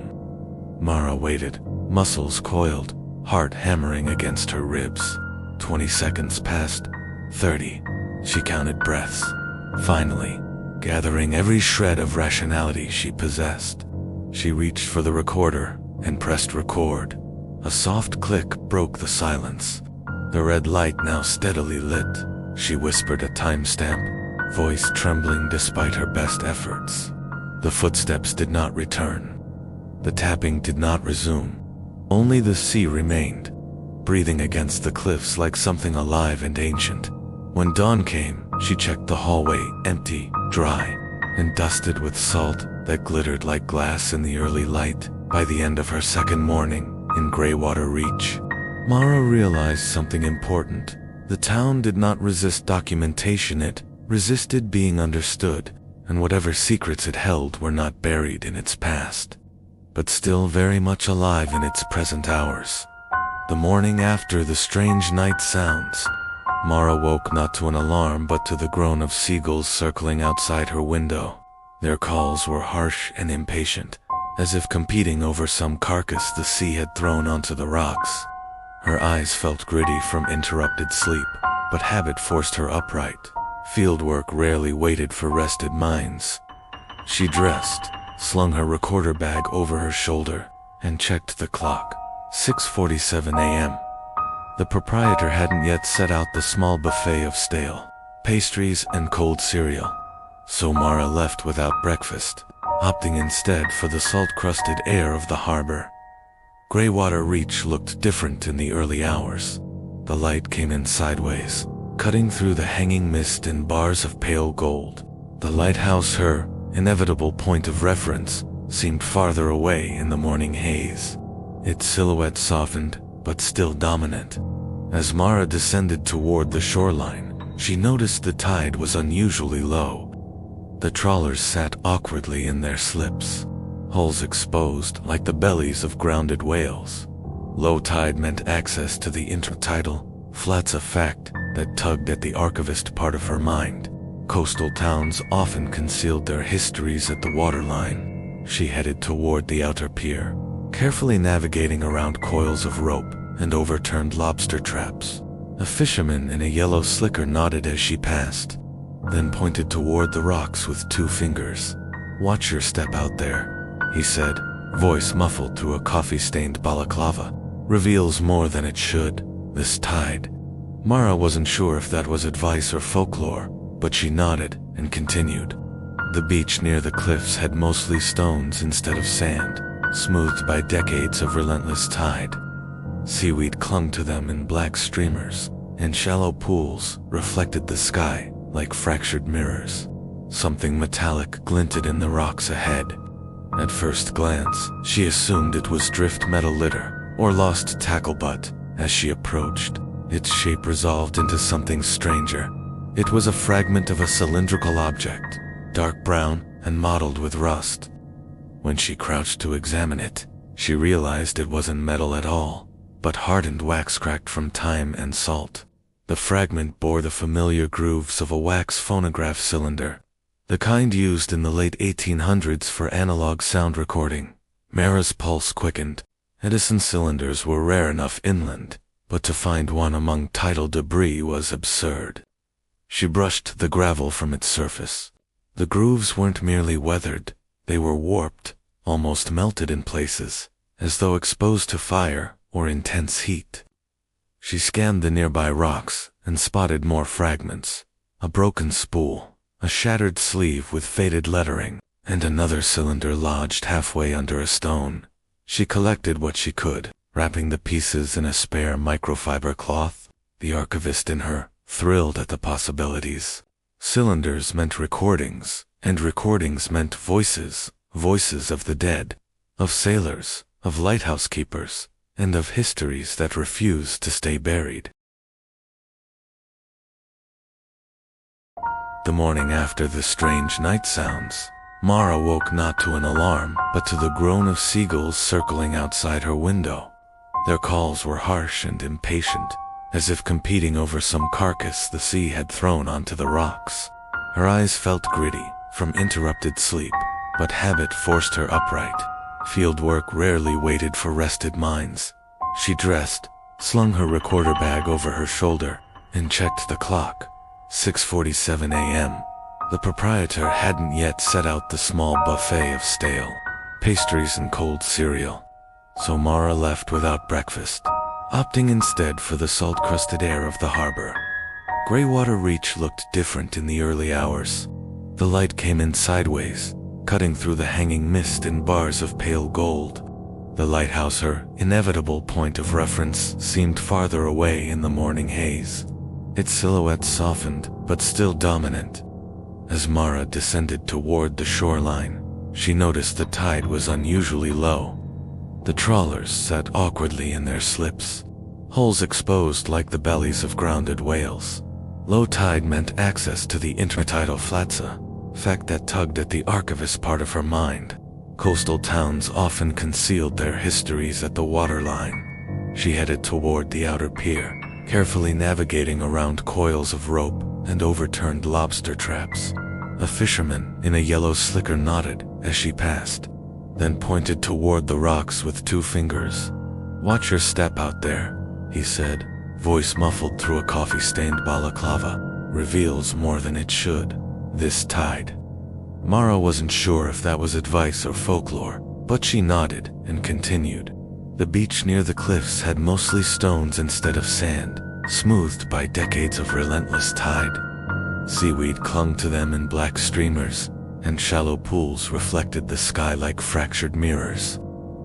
Mara waited, muscles coiled, heart hammering against her ribs. 20 seconds passed, 30. She counted breaths. Finally, gathering every shred of rationality she possessed, she reached for the recorder and pressed record. A soft click broke the silence. The red light now steadily lit. She whispered a timestamp, voice trembling despite her best efforts. The footsteps did not return. The tapping did not resume. Only the sea remained, breathing against the cliffs like something alive and ancient. When dawn came, she checked the hallway, empty, dry, and dusted with salt that glittered like glass in the early light. By the end of her second morning, in Greywater Reach, Mara realized something important. The town did not resist documentation, it resisted being understood, and whatever secrets it held were not buried in its past, but still very much alive in its present hours. The morning after the strange night sounds, Mara woke not to an alarm but to the groan of seagulls circling outside her window. Their calls were harsh and impatient, as if competing over some carcass the sea had thrown onto the rocks. Her eyes felt gritty from interrupted sleep. but habit forced her upright. Fieldwork rarely waited for rested minds. She dressed, slung her recorder bag over her shoulder, and checked the clock. 6:47 a.m. The proprietor hadn't yet set out the small buffet of stale pastries and cold cereal, so Mara left without breakfast, opting instead for the salt-crusted air of the harbor. Greywater Reach looked different in the early hours. The light came in sideways, cutting through the hanging mist in bars of pale gold. The lighthouse, her inevitable point of reference, seemed farther away in the morning haze. Its silhouette softened, but still dominant. As Mara descended toward the shoreline, she noticed the tide was unusually low. The trawlers sat awkwardly in their slips, hulls exposed like the bellies of grounded whales. Low tide meant access to the intertidal flats, a fact that tugged at the archivist part of her mind. Coastal towns often concealed their histories at the waterline. She headed toward the outer pier, carefully navigating around coils of rope and overturned lobster traps. A fisherman in a yellow slicker nodded as she passed, then pointed toward the rocks with 2 fingers. "Watch your step out there," he said, voice muffled through a coffee-stained balaclava. "Reveals more than it should, this tide." Mara wasn't sure if that was advice or folklore, but she nodded and continued. The beach near the cliffs had mostly stones instead of sand, smoothed by decades of relentless tide. Seaweed clung to them in black streamers, and shallow pools reflected the sky like fractured mirrors. Something metallic glinted in the rocks ahead. At first glance, she assumed it was drift metal litter or lost tackle, but as she approached, its shape resolved into something stranger. It was a fragment of a cylindrical object, dark brown and mottled with rust. When she crouched to examine it, she realized it wasn't metal at all, but hardened wax cracked from time and salt. The fragment bore the familiar grooves of a wax phonograph cylinder, the kind used in the late 1800s for analog sound recording. Mara's pulse quickened. Edison cylinders were rare enough inland, but to find one among tidal debris was absurd. She brushed the gravel from its surface. The grooves weren't merely weathered, they were warped, almost melted in places, as though exposed to fire or intense heat. She scanned the nearby rocks and spotted more fragments: a broken spool, a shattered sleeve with faded lettering, and another cylinder lodged halfway under a stone. She collected what she could, wrapping the pieces in a spare microfiber cloth. The archivist in her thrilled at the possibilities. Cylinders meant recordings, and recordings meant voices, voices of the dead, of sailors, of lighthouse keepers, and of histories that refused to stay buried. The morning after the strange night sounds, Mara woke not to an alarm, but to the groan of seagulls circling outside her window. Their calls were harsh and impatient, as if competing over some carcass the sea had thrown onto the rocks. Her eyes felt gritty from interrupted sleep, but habit forced her upright. Fieldwork rarely waited for rested minds. She dressed, slung her recorder bag over her shoulder, and checked the clock. 6:47 a.m. The proprietor hadn't yet set out the small buffet of stale pastries and cold cereal, so Mara left without breakfast, opting instead for the salt-crusted air of the harbor. Greywater Reach looked different in the early hours. The light came in sideways, cutting through the hanging mist in bars of pale gold. The lighthouse, her inevitable point of reference, seemed farther away in the morning haze. Its silhouette softened, but still dominant. As Mara descended toward the shoreline, she noticed the tide was unusually low. The trawlers sat awkwardly in their slips, hulls exposed like the bellies of grounded whales. Low tide meant access to the intertidal flats, a fact that tugged at the archivist part of her mind. Coastal towns often concealed their histories at the waterline. She headed toward the outer pier, carefully navigating around coils of rope and overturned lobster traps. A fisherman in a yellow slicker nodded as she passed, then pointed toward the rocks with 2 fingers. "Watch your step out there," he said, voice muffled through a coffee-stained balaclava, reveals more than it should. This tide. Mara wasn't sure if that was advice or folklore, but she nodded and continued. The beach near the cliffs had mostly stones instead of sand, smoothed by decades of relentless tide. Seaweed clung to them in black streamers, and shallow pools reflected the sky like fractured mirrors.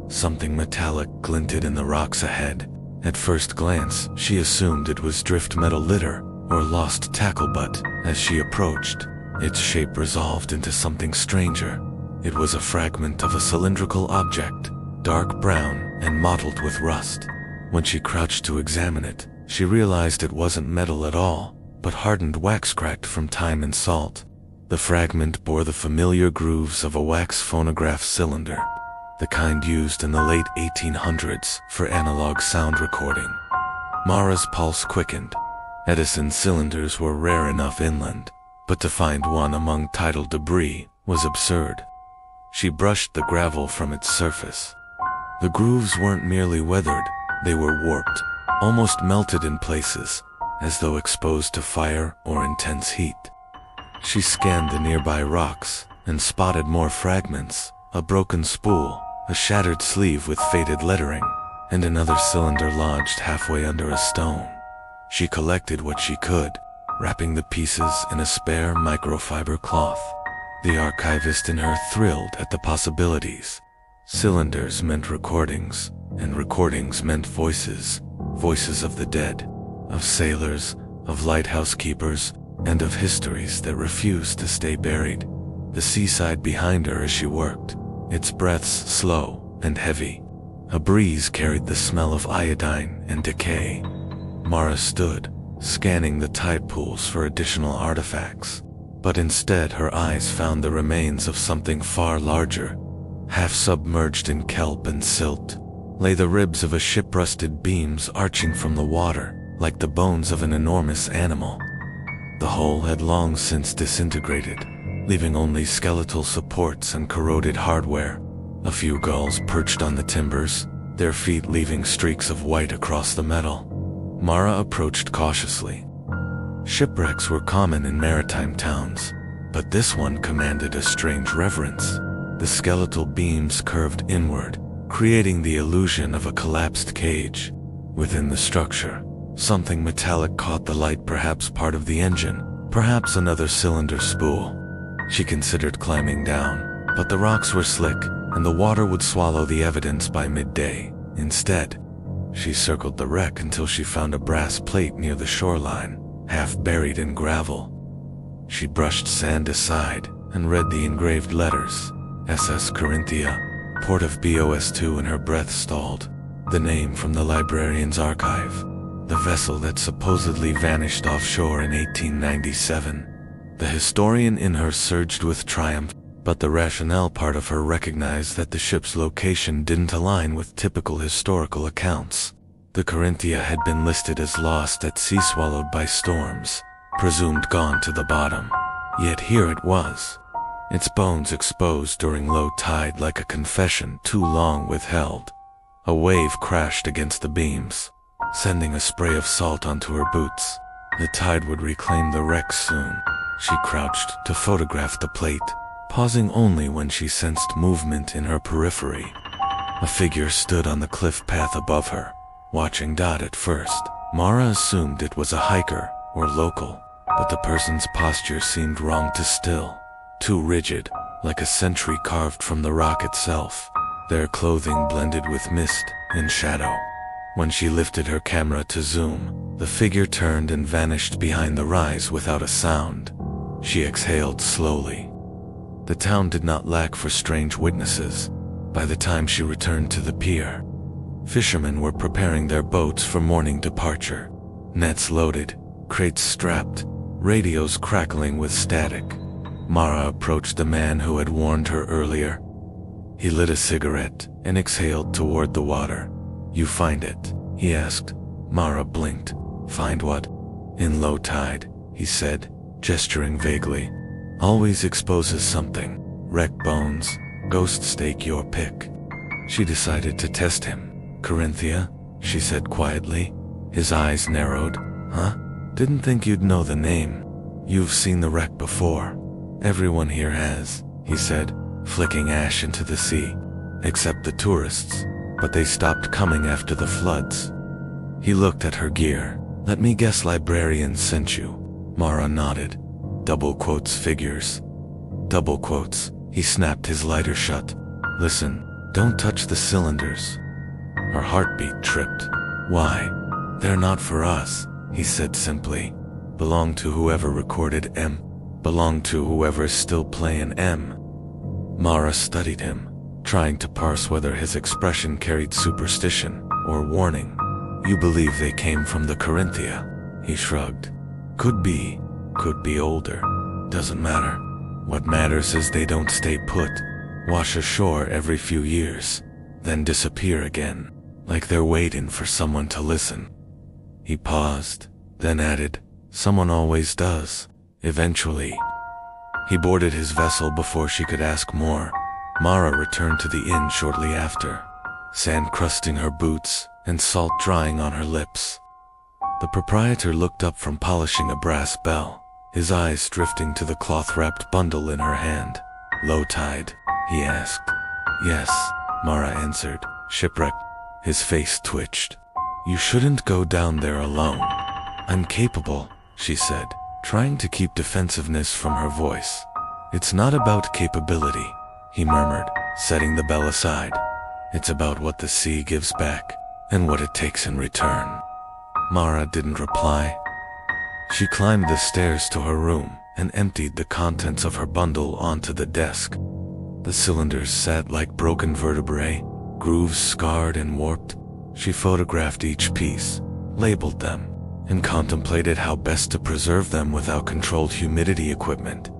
Something metallic glinted in the rocks ahead. At first glance, she assumed it was drift metal litter or lost tackle, but as she approached, its shape resolved into something stranger. It was a fragment of a cylindrical object, dark brown and mottled with rust. When she crouched to examine it, she realized it wasn't metal at all, but hardened wax cracked from time and salt. The fragment bore the familiar grooves of a wax phonograph cylinder, the kind used in the late 1800s for analog sound recording. Mara's pulse quickened. Edison cylinders were rare enough inland, but to find one among tidal debris was absurd. She brushed the gravel from its surface. The grooves weren't merely weathered, they were warped, almost melted in places, as though exposed to fire or intense heat. She scanned the nearby rocks and spotted more fragments, a broken spool, a shattered sleeve with faded lettering, and another cylinder lodged halfway under a stone. She collected what she could, wrapping the pieces in a spare microfiber cloth. The archivist in her thrilled at the possibilities. Cylinders meant recordings, and recordings meant voices. Voices of the dead, of sailors, of lighthouse keepers, and of histories that refused to stay buried. The seaside behind her as she worked, its breaths slow and heavy. A breeze carried the smell of iodine and decay. Mara stood, scanning the tide pools for additional artifacts, but instead her eyes found the remains of something far larger. Half submerged in kelp and silt, lay the ribs of a ship-rusted beams arching from the water, like the bones of an enormous animal. The hull had long since disintegrated, leaving only skeletal supports and corroded hardware. A few gulls perched on the timbers, their feet leaving streaks of white across the metal. Mara approached cautiously. Shipwrecks were common in maritime towns, but this one commanded a strange reverence. The skeletal beams curved inward, creating the illusion of a collapsed cage. Within the structure, something metallic caught the light, perhaps part of the engine, perhaps another cylinder spool. She considered climbing down, but the rocks were slick, and the water would swallow the evidence by midday. Instead, she circled the wreck until she found a brass plate near the shoreline, half buried in gravel. She brushed sand aside and read the engraved letters. SS Corinthia, port of BOS-2, and her breath stalled. The name from the librarian's archive. The vessel that supposedly vanished offshore in 1897. The historian in her surged with triumph, but the rationale part of her recognized that the ship's location didn't align with typical historical accounts. The Corinthia had been listed as lost at sea, swallowed by storms, presumed gone to the bottom. Yet here it was. Its bones exposed during low tide like a confession too long withheld. A wave crashed against the beams, sending a spray of salt onto her boots. The tide would reclaim the wreck soon. She crouched to photograph the plate, pausing only when she sensed movement in her periphery. A figure stood on the cliff path above her, watching. At first, Mara assumed it was a hiker or local, but the person's posture seemed wrong to still. Too rigid, like a sentry carved from the rock itself. Their clothing blended with mist and shadow. When she lifted her camera to zoom, the figure turned and vanished behind the rise without a sound. She exhaled slowly. The town did not lack for strange witnesses. By the time she returned to the pier, fishermen were preparing their boats for morning departure. Nets loaded, crates strapped, radios crackling with static. Mara approached the man who had warned her earlier. He lit a cigarette and exhaled toward the water. "You find it?" he asked. Mara blinked. "Find what?" "In low tide," he said, gesturing vaguely. "Always exposes something. Wreck bones, ghost stake, your pick." She decided to test him. "Corinthia?" she said quietly. His eyes narrowed. Huh? Didn't think you'd know the name. You've seen the wreck before. Everyone here has, he said, flicking ash into the sea. Except the tourists. But they stopped coming after the floods. He looked at her gear. Let me guess librarians sent you. Mara nodded. Double quotes figures. Double quotes. He snapped his lighter shut. Listen, don't touch the cylinders. Her heartbeat tripped. Why? They're not for us, he said simply. Belong to whoever recorded M. Belong to whoever's still playing M. Mara studied him, trying to parse whether his expression carried superstition or warning. You believe they came from the Corinthia? He shrugged. Could be older. Doesn't matter. What matters is they don't stay put, wash ashore every few years, then disappear again, like they're waiting for someone to listen. He paused, then added, someone always does, eventually. He boarded his vessel before she could ask more. Mara returned to the inn shortly after, sand crusting her boots and salt drying on her lips. The proprietor looked up from polishing a brass bell, his eyes drifting to the cloth-wrapped bundle in her hand. Low tide? He asked. Yes, Mara answered, shipwrecked. His face twitched. You shouldn't go down there alone. I'm capable, she said, trying to keep defensiveness from her voice. It's not about capability, he murmured, setting the bell aside. It's about what the sea gives back, and what it takes in return. Mara didn't reply. She climbed the stairs to her room and emptied the contents of her bundle onto the desk. The cylinders sat like broken vertebrae, grooves scarred and warped. She photographed each piece, labeled them, and contemplated how best to preserve them without controlled humidity equipment.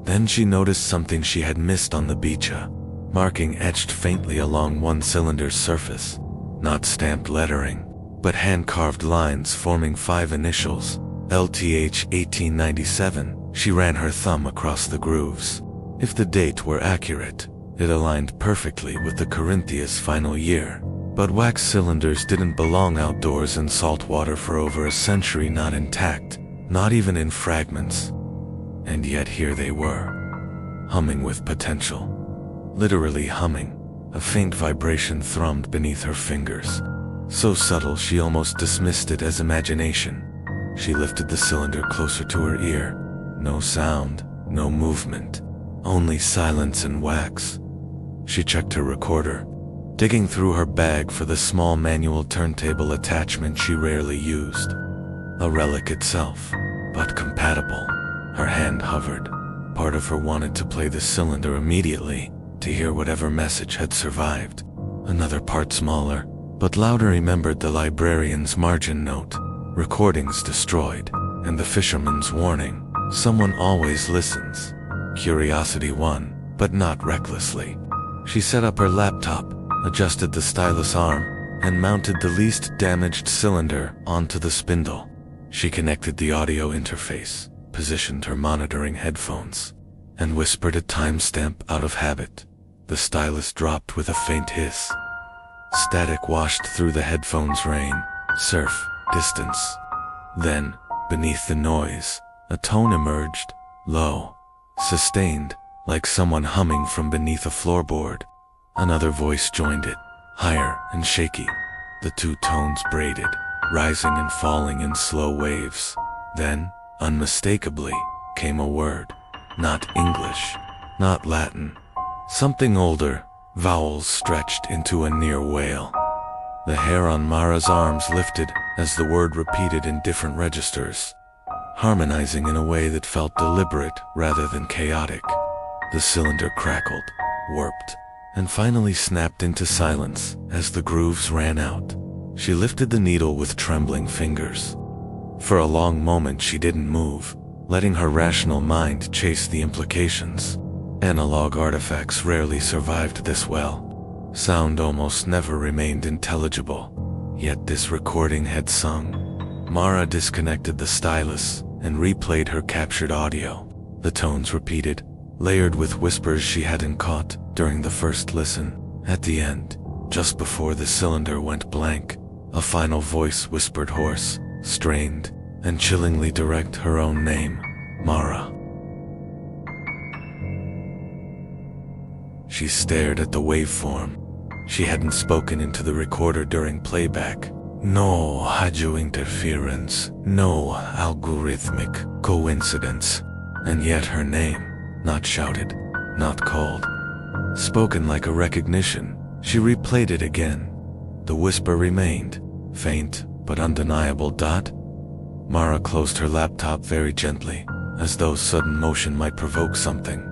Then she noticed something she had missed on the Beecha, marking etched faintly along one cylinder's surface. Not stamped lettering, but hand-carved lines forming 5 initials, LTH 1897. She ran her thumb across the grooves. If the date were accurate, it aligned perfectly with the Corinthia's final year. But wax cylinders didn't belong outdoors in salt water for over a century, not intact, not even in fragments. And yet here they were, humming with potential. Literally humming. A faint vibration thrummed beneath her fingers, so subtle she almost dismissed it as imagination. She lifted the cylinder closer to her ear. No sound, no movement, only silence and wax. She checked her recorder, digging through her bag for the small manual turntable attachment she rarely used. A relic itself, but compatible. Her hand hovered. Part of her wanted to play the cylinder immediately, to hear whatever message had survived. Another part, smaller, but louder, remembered the librarian's margin note. Recordings destroyed, and the fisherman's warning. Someone always listens. Curiosity won, but not recklessly. She set up her laptop, adjusted the stylus arm, and mounted the least damaged cylinder onto the spindle. She connected the audio interface, positioned her monitoring headphones, and whispered a timestamp out of habit. The stylus dropped with a faint hiss. Static washed through the headphones' rain, surf, distance. Then, beneath the noise, a tone emerged, low, sustained, like someone humming from beneath a floorboard. Another voice joined it, higher and shaky. The 2 tones braided, rising and falling in slow waves. Then, unmistakably, came a word. Not English, not Latin. Something older, vowels stretched into a near wail. The hair on Mara's arms lifted as the word repeated in different registers, harmonizing in a way that felt deliberate rather than chaotic. The cylinder crackled, warped, and finally snapped into silence as the grooves ran out. She lifted the needle with trembling fingers. For a long moment she didn't move, letting her rational mind chase the implications. Analog artifacts rarely survived this well. Sound almost never remained intelligible. Yet this recording had sung. Mara disconnected the stylus and replayed her captured audio. The tones repeated, layered with whispers she hadn't caught during the first listen. At the end, just before the cylinder went blank, A final voice whispered hoarse, strained, and chillingly direct her own name, Mara. She stared at the waveform. She hadn't spoken into the recorder during playback. No audio interference, no algorithmic coincidence. And yet her name, not shouted, not called, spoken like a recognition. She replayed it again. The whisper remained, faint but undeniable. Mara closed her laptop very gently, as though sudden motion might provoke something.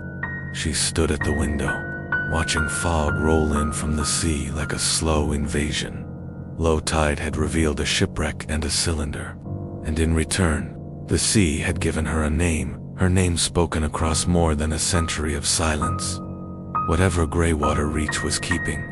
She stood at the window, watching fog roll in from the sea like a slow invasion. Low tide had revealed a shipwreck and a cylinder, and in return, the sea had given her a name, her name spoken across more than a century of silence. Whatever Greywater Reach was keeping,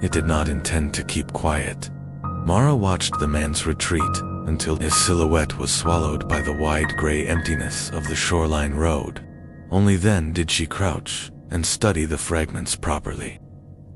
it did not intend to keep quiet. Mara watched the man's retreat until his silhouette was swallowed by the wide gray emptiness of the shoreline road. Only then did she crouch and study the fragments properly.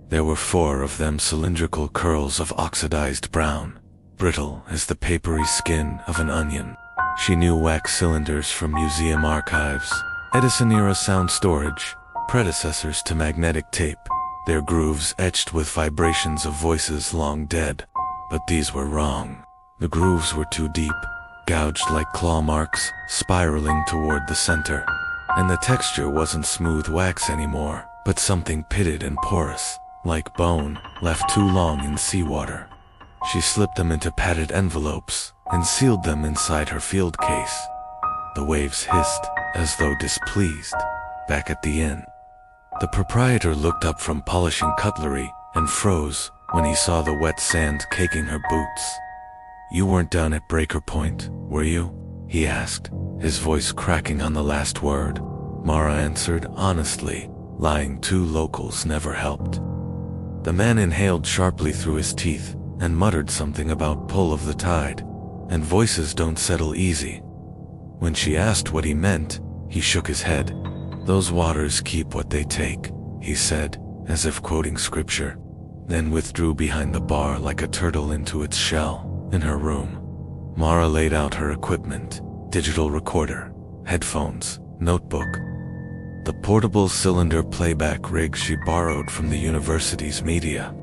There were 4 of them, cylindrical curls of oxidized brown, brittle as the papery skin of an onion. She knew wax cylinders from museum archives, Edison-era sound storage, predecessors to magnetic tape, their grooves etched with vibrations of voices long dead. But these were wrong. The grooves were too deep, gouged like claw marks, spiraling toward the center. And the texture wasn't smooth wax anymore, but something pitted and porous, like bone, left too long in seawater. She slipped them into padded envelopes and sealed them inside her field case. The waves hissed, as though displeased, back at the inn. The proprietor looked up from polishing cutlery and froze when he saw the wet sand caking her boots. "You weren't down at Breaker Point, were you?" he asked, his voice cracking on the last word. Mara answered honestly, lying to locals never helped. The man inhaled sharply through his teeth and muttered something about pull of the tide, and voices don't settle easy. When she asked what he meant, he shook his head. "Those waters keep what they take," he said, as if quoting scripture, then withdrew behind the bar like a turtle into its shell. In her room, Mara laid out her equipment, digital recorder, headphones, notebook, the portable cylinder playback rig she borrowed from the university's media.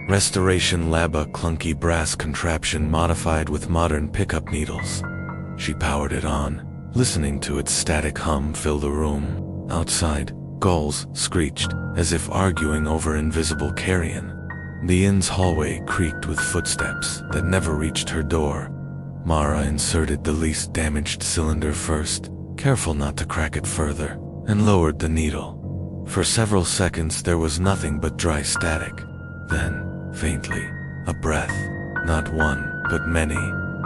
Restoration Lab, a clunky brass contraption modified with modern pickup needles. She powered it on, listening to its static hum fill the room. Outside, gulls screeched, as if arguing over invisible carrion. The inn's hallway creaked with footsteps that never reached her door. Mara inserted the least damaged cylinder first, careful not to crack it further, and lowered the needle. For several seconds there was nothing but dry static. Then, faintly, a breath, not one, but many,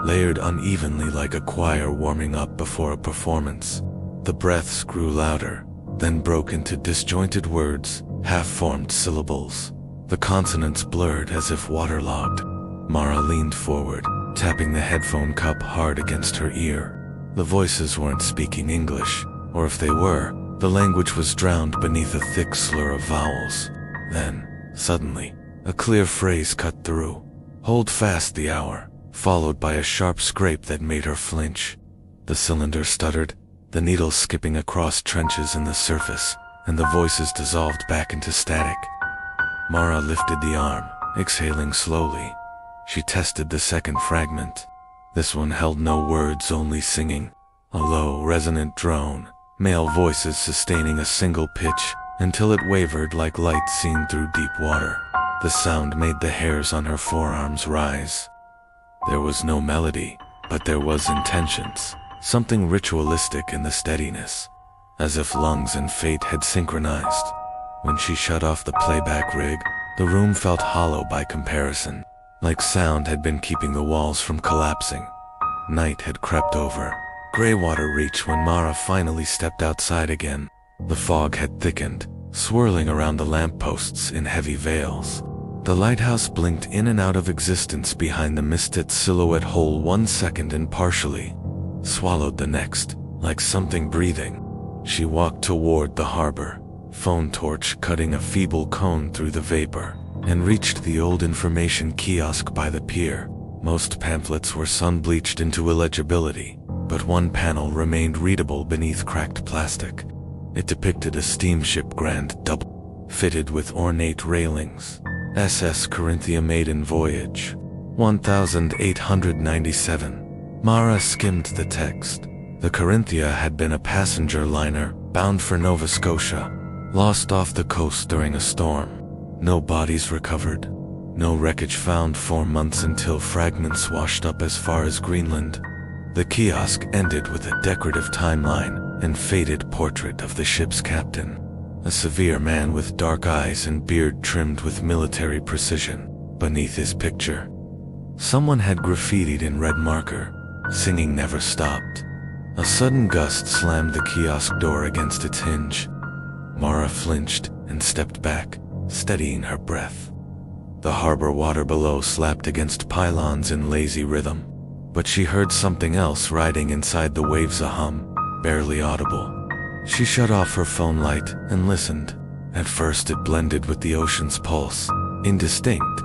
layered unevenly like a choir warming up before a performance. The breaths grew louder, then broke into disjointed words, half-formed syllables. The consonants blurred as if waterlogged. Mara leaned forward, tapping the headphone cup hard against her ear. The voices weren't speaking English, or if they were, the language was drowned beneath a thick slur of vowels. Then, suddenly, a clear phrase cut through. "Hold fast the hour," followed by a sharp scrape that made her flinch. The cylinder stuttered, the needle skipping across trenches in the surface, and the voices dissolved back into static. Mara lifted the arm, exhaling slowly. She tested the second fragment. This one held no words, only singing. A low, resonant drone, male voices sustaining a single pitch, until it wavered like light seen through deep water. The sound made the hairs on her forearms rise. There was no melody, but there was intentions, something ritualistic in the steadiness, as if lungs and fate had synchronized. When she shut off the playback rig, the room felt hollow by comparison, like sound had been keeping the walls from collapsing. Night had crept over Greywater Reach when Mara finally stepped outside again. The fog had thickened, swirling around the lampposts in heavy veils. The lighthouse blinked in and out of existence behind the misted silhouette hole 1 second and partially swallowed the next, like something breathing. She walked toward the harbor, phone torch cutting a feeble cone through the vapor, and reached the old information kiosk by the pier. Most pamphlets were sun-bleached into illegibility, but one panel remained readable beneath cracked plastic. It depicted a steamship Grand Double, fitted with ornate railings. SS Corinthia maiden voyage. 1897. Mara skimmed the text. The Corinthia had been a passenger liner bound for Nova Scotia, lost off the coast during a storm. No bodies recovered. No wreckage found for months until fragments washed up as far as Greenland. The kiosk ended with a decorative timeline and faded portrait of the ship's captain, a severe man with dark eyes and beard trimmed with military precision. Beneath his picture, someone had graffitied in red marker, "Singing never stopped." A sudden gust slammed the kiosk door against its hinge. Mara flinched and stepped back, steadying her breath. The harbor water below slapped against pylons in lazy rhythm, but she heard something else riding inside the waves, a hum, barely audible. She shut off her phone light and listened. At first it blended with the ocean's pulse, indistinct.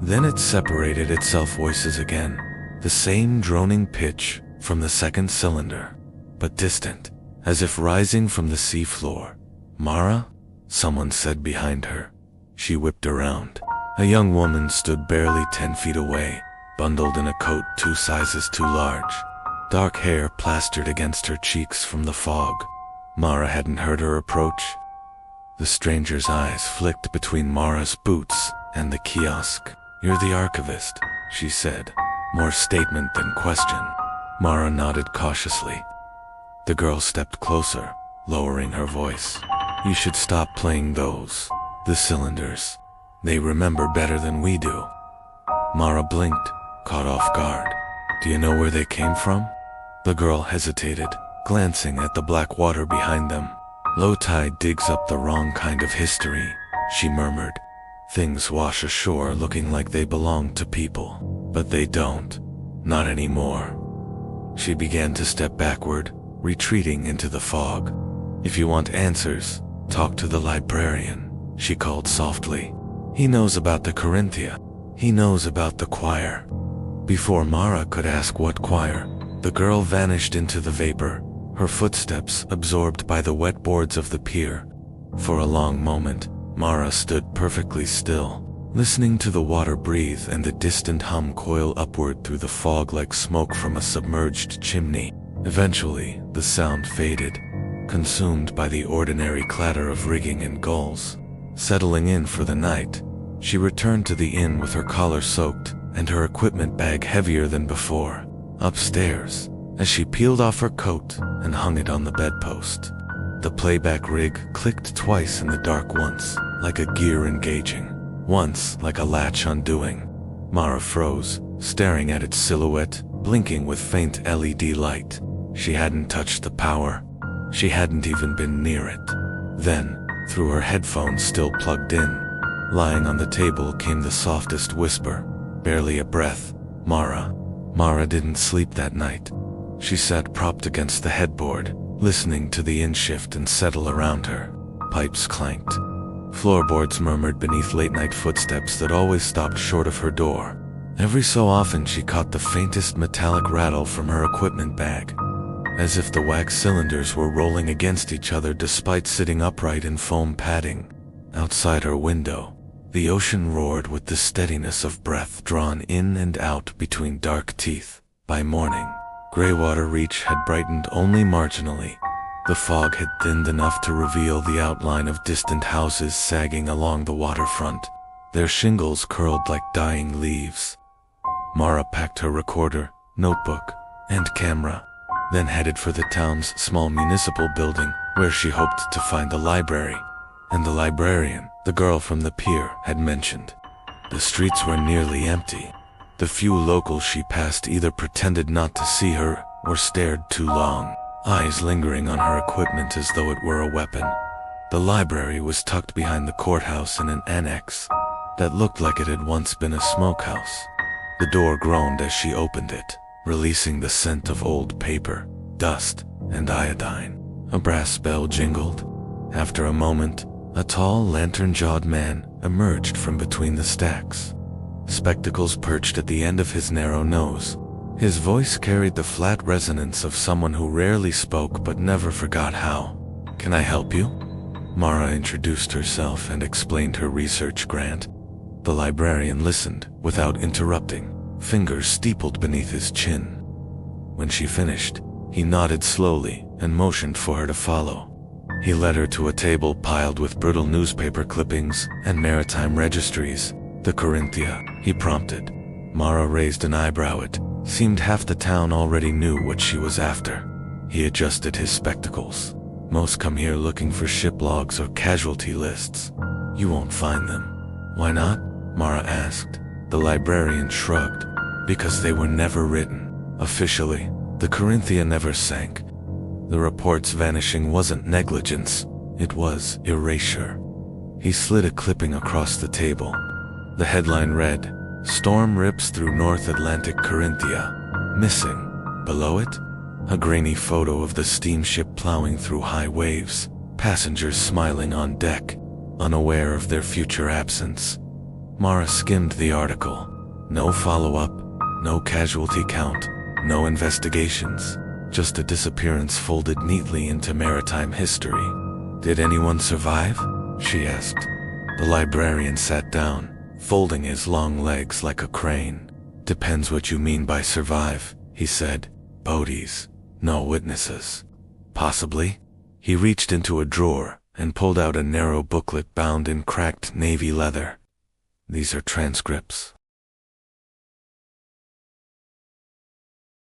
Then it separated itself, voices again, the same droning pitch from the second cylinder, but distant, as if rising from the sea floor. "Mara?" someone said behind her. She whipped around. A young woman stood barely 10 feet away, bundled in a coat 2 sizes too large. Dark hair plastered against her cheeks from the fog. Mara hadn't heard her approach. The stranger's eyes flicked between Mara's boots and the kiosk. "You're the archivist," she said, more statement than question. Mara nodded cautiously. The girl stepped closer, lowering her voice. "You should stop playing those. The cylinders. They remember better than we do." Mara blinked, caught off guard. "Do you know where they came from?" The girl hesitated, glancing at the black water behind them. "Low tide digs up the wrong kind of history," she murmured. "Things wash ashore looking like they belong to people, but they don't. Not anymore." She began to step backward, retreating into the fog. "If you want answers, talk to the librarian," she called softly. "He knows about the Corinthia. He knows about the choir." Before Mara could ask what choir, the girl vanished into the vapor, her footsteps absorbed by the wet boards of the pier. For a long moment, Mara stood perfectly still, listening to the water breathe and the distant hum coil upward through the fog like smoke from a submerged chimney. Eventually, the sound faded, consumed by the ordinary clatter of rigging and gulls. Settling in for the night, she returned to the inn with her collar soaked and her equipment bag heavier than before. Upstairs, as she peeled off her coat and hung it on the bedpost, the playback rig clicked twice in the dark, once like a gear engaging, once like a latch undoing. Mara froze, staring at its silhouette, blinking with faint LED light. She hadn't touched the power. She hadn't even been near it. Then, through her headphones still plugged in, lying on the table came the softest whisper, barely a breath. "Mara." Mara didn't sleep that night. She sat propped against the headboard, listening to the inn shift and settle around her. Pipes clanked. Floorboards murmured beneath late-night footsteps that always stopped short of her door. Every so often she caught the faintest metallic rattle from her equipment bag, as if the wax cylinders were rolling against each other despite sitting upright in foam padding. Outside her window, the ocean roared with the steadiness of breath drawn in and out between dark teeth. By morning, Greywater Reach had brightened only marginally. The fog had thinned enough to reveal the outline of distant houses sagging along the waterfront, their shingles curled like dying leaves. Mara packed her recorder, notebook, and camera, then headed for the town's small municipal building, where she hoped to find the library and the librarian the girl from the pier had mentioned. The streets were nearly empty. The few locals she passed either pretended not to see her or stared too long, eyes lingering on her equipment as though it were a weapon. The library was tucked behind the courthouse in an annex that looked like it had once been a smokehouse. The door groaned as she opened it, releasing the scent of old paper, dust, and iodine. A brass bell jingled. After a moment, a tall, lantern-jawed man emerged from between the stacks. spectacles perched at the end of his narrow nose. His voice carried the flat resonance of someone who rarely spoke but never forgot how. "Can I help you?" Mara introduced herself and explained her research grant. The librarian listened without interrupting, fingers steepled beneath his chin. When she finished, he nodded slowly and motioned for her to follow. He led her to a table piled with brittle newspaper clippings and maritime registries. "The Corinthia," he prompted. Mara raised an eyebrow. It seemed half the town already knew what she was after. He adjusted his spectacles. "Most come here looking for ship logs or casualty lists. You won't find them." "Why not?" Mara asked. The librarian shrugged. "Because they were never written. Officially, the Corinthia never sank. The report's vanishing wasn't negligence, it was erasure." He slid a clipping across the table. The headline read, "Storm rips through North Atlantic Corinthia. Missing." Below it, a grainy photo of the steamship plowing through high waves, passengers smiling on deck, unaware of their future absence. Mara skimmed the article. No follow-up, no casualty count, no investigations, just a disappearance folded neatly into maritime history. "Did anyone survive?" she asked. The librarian sat down, folding his long legs like a crane. "Depends what you mean by survive," he said. "Bodies, no witnesses." "Possibly." He reached into a drawer and pulled out a narrow booklet bound in cracked navy leather. "These are transcripts.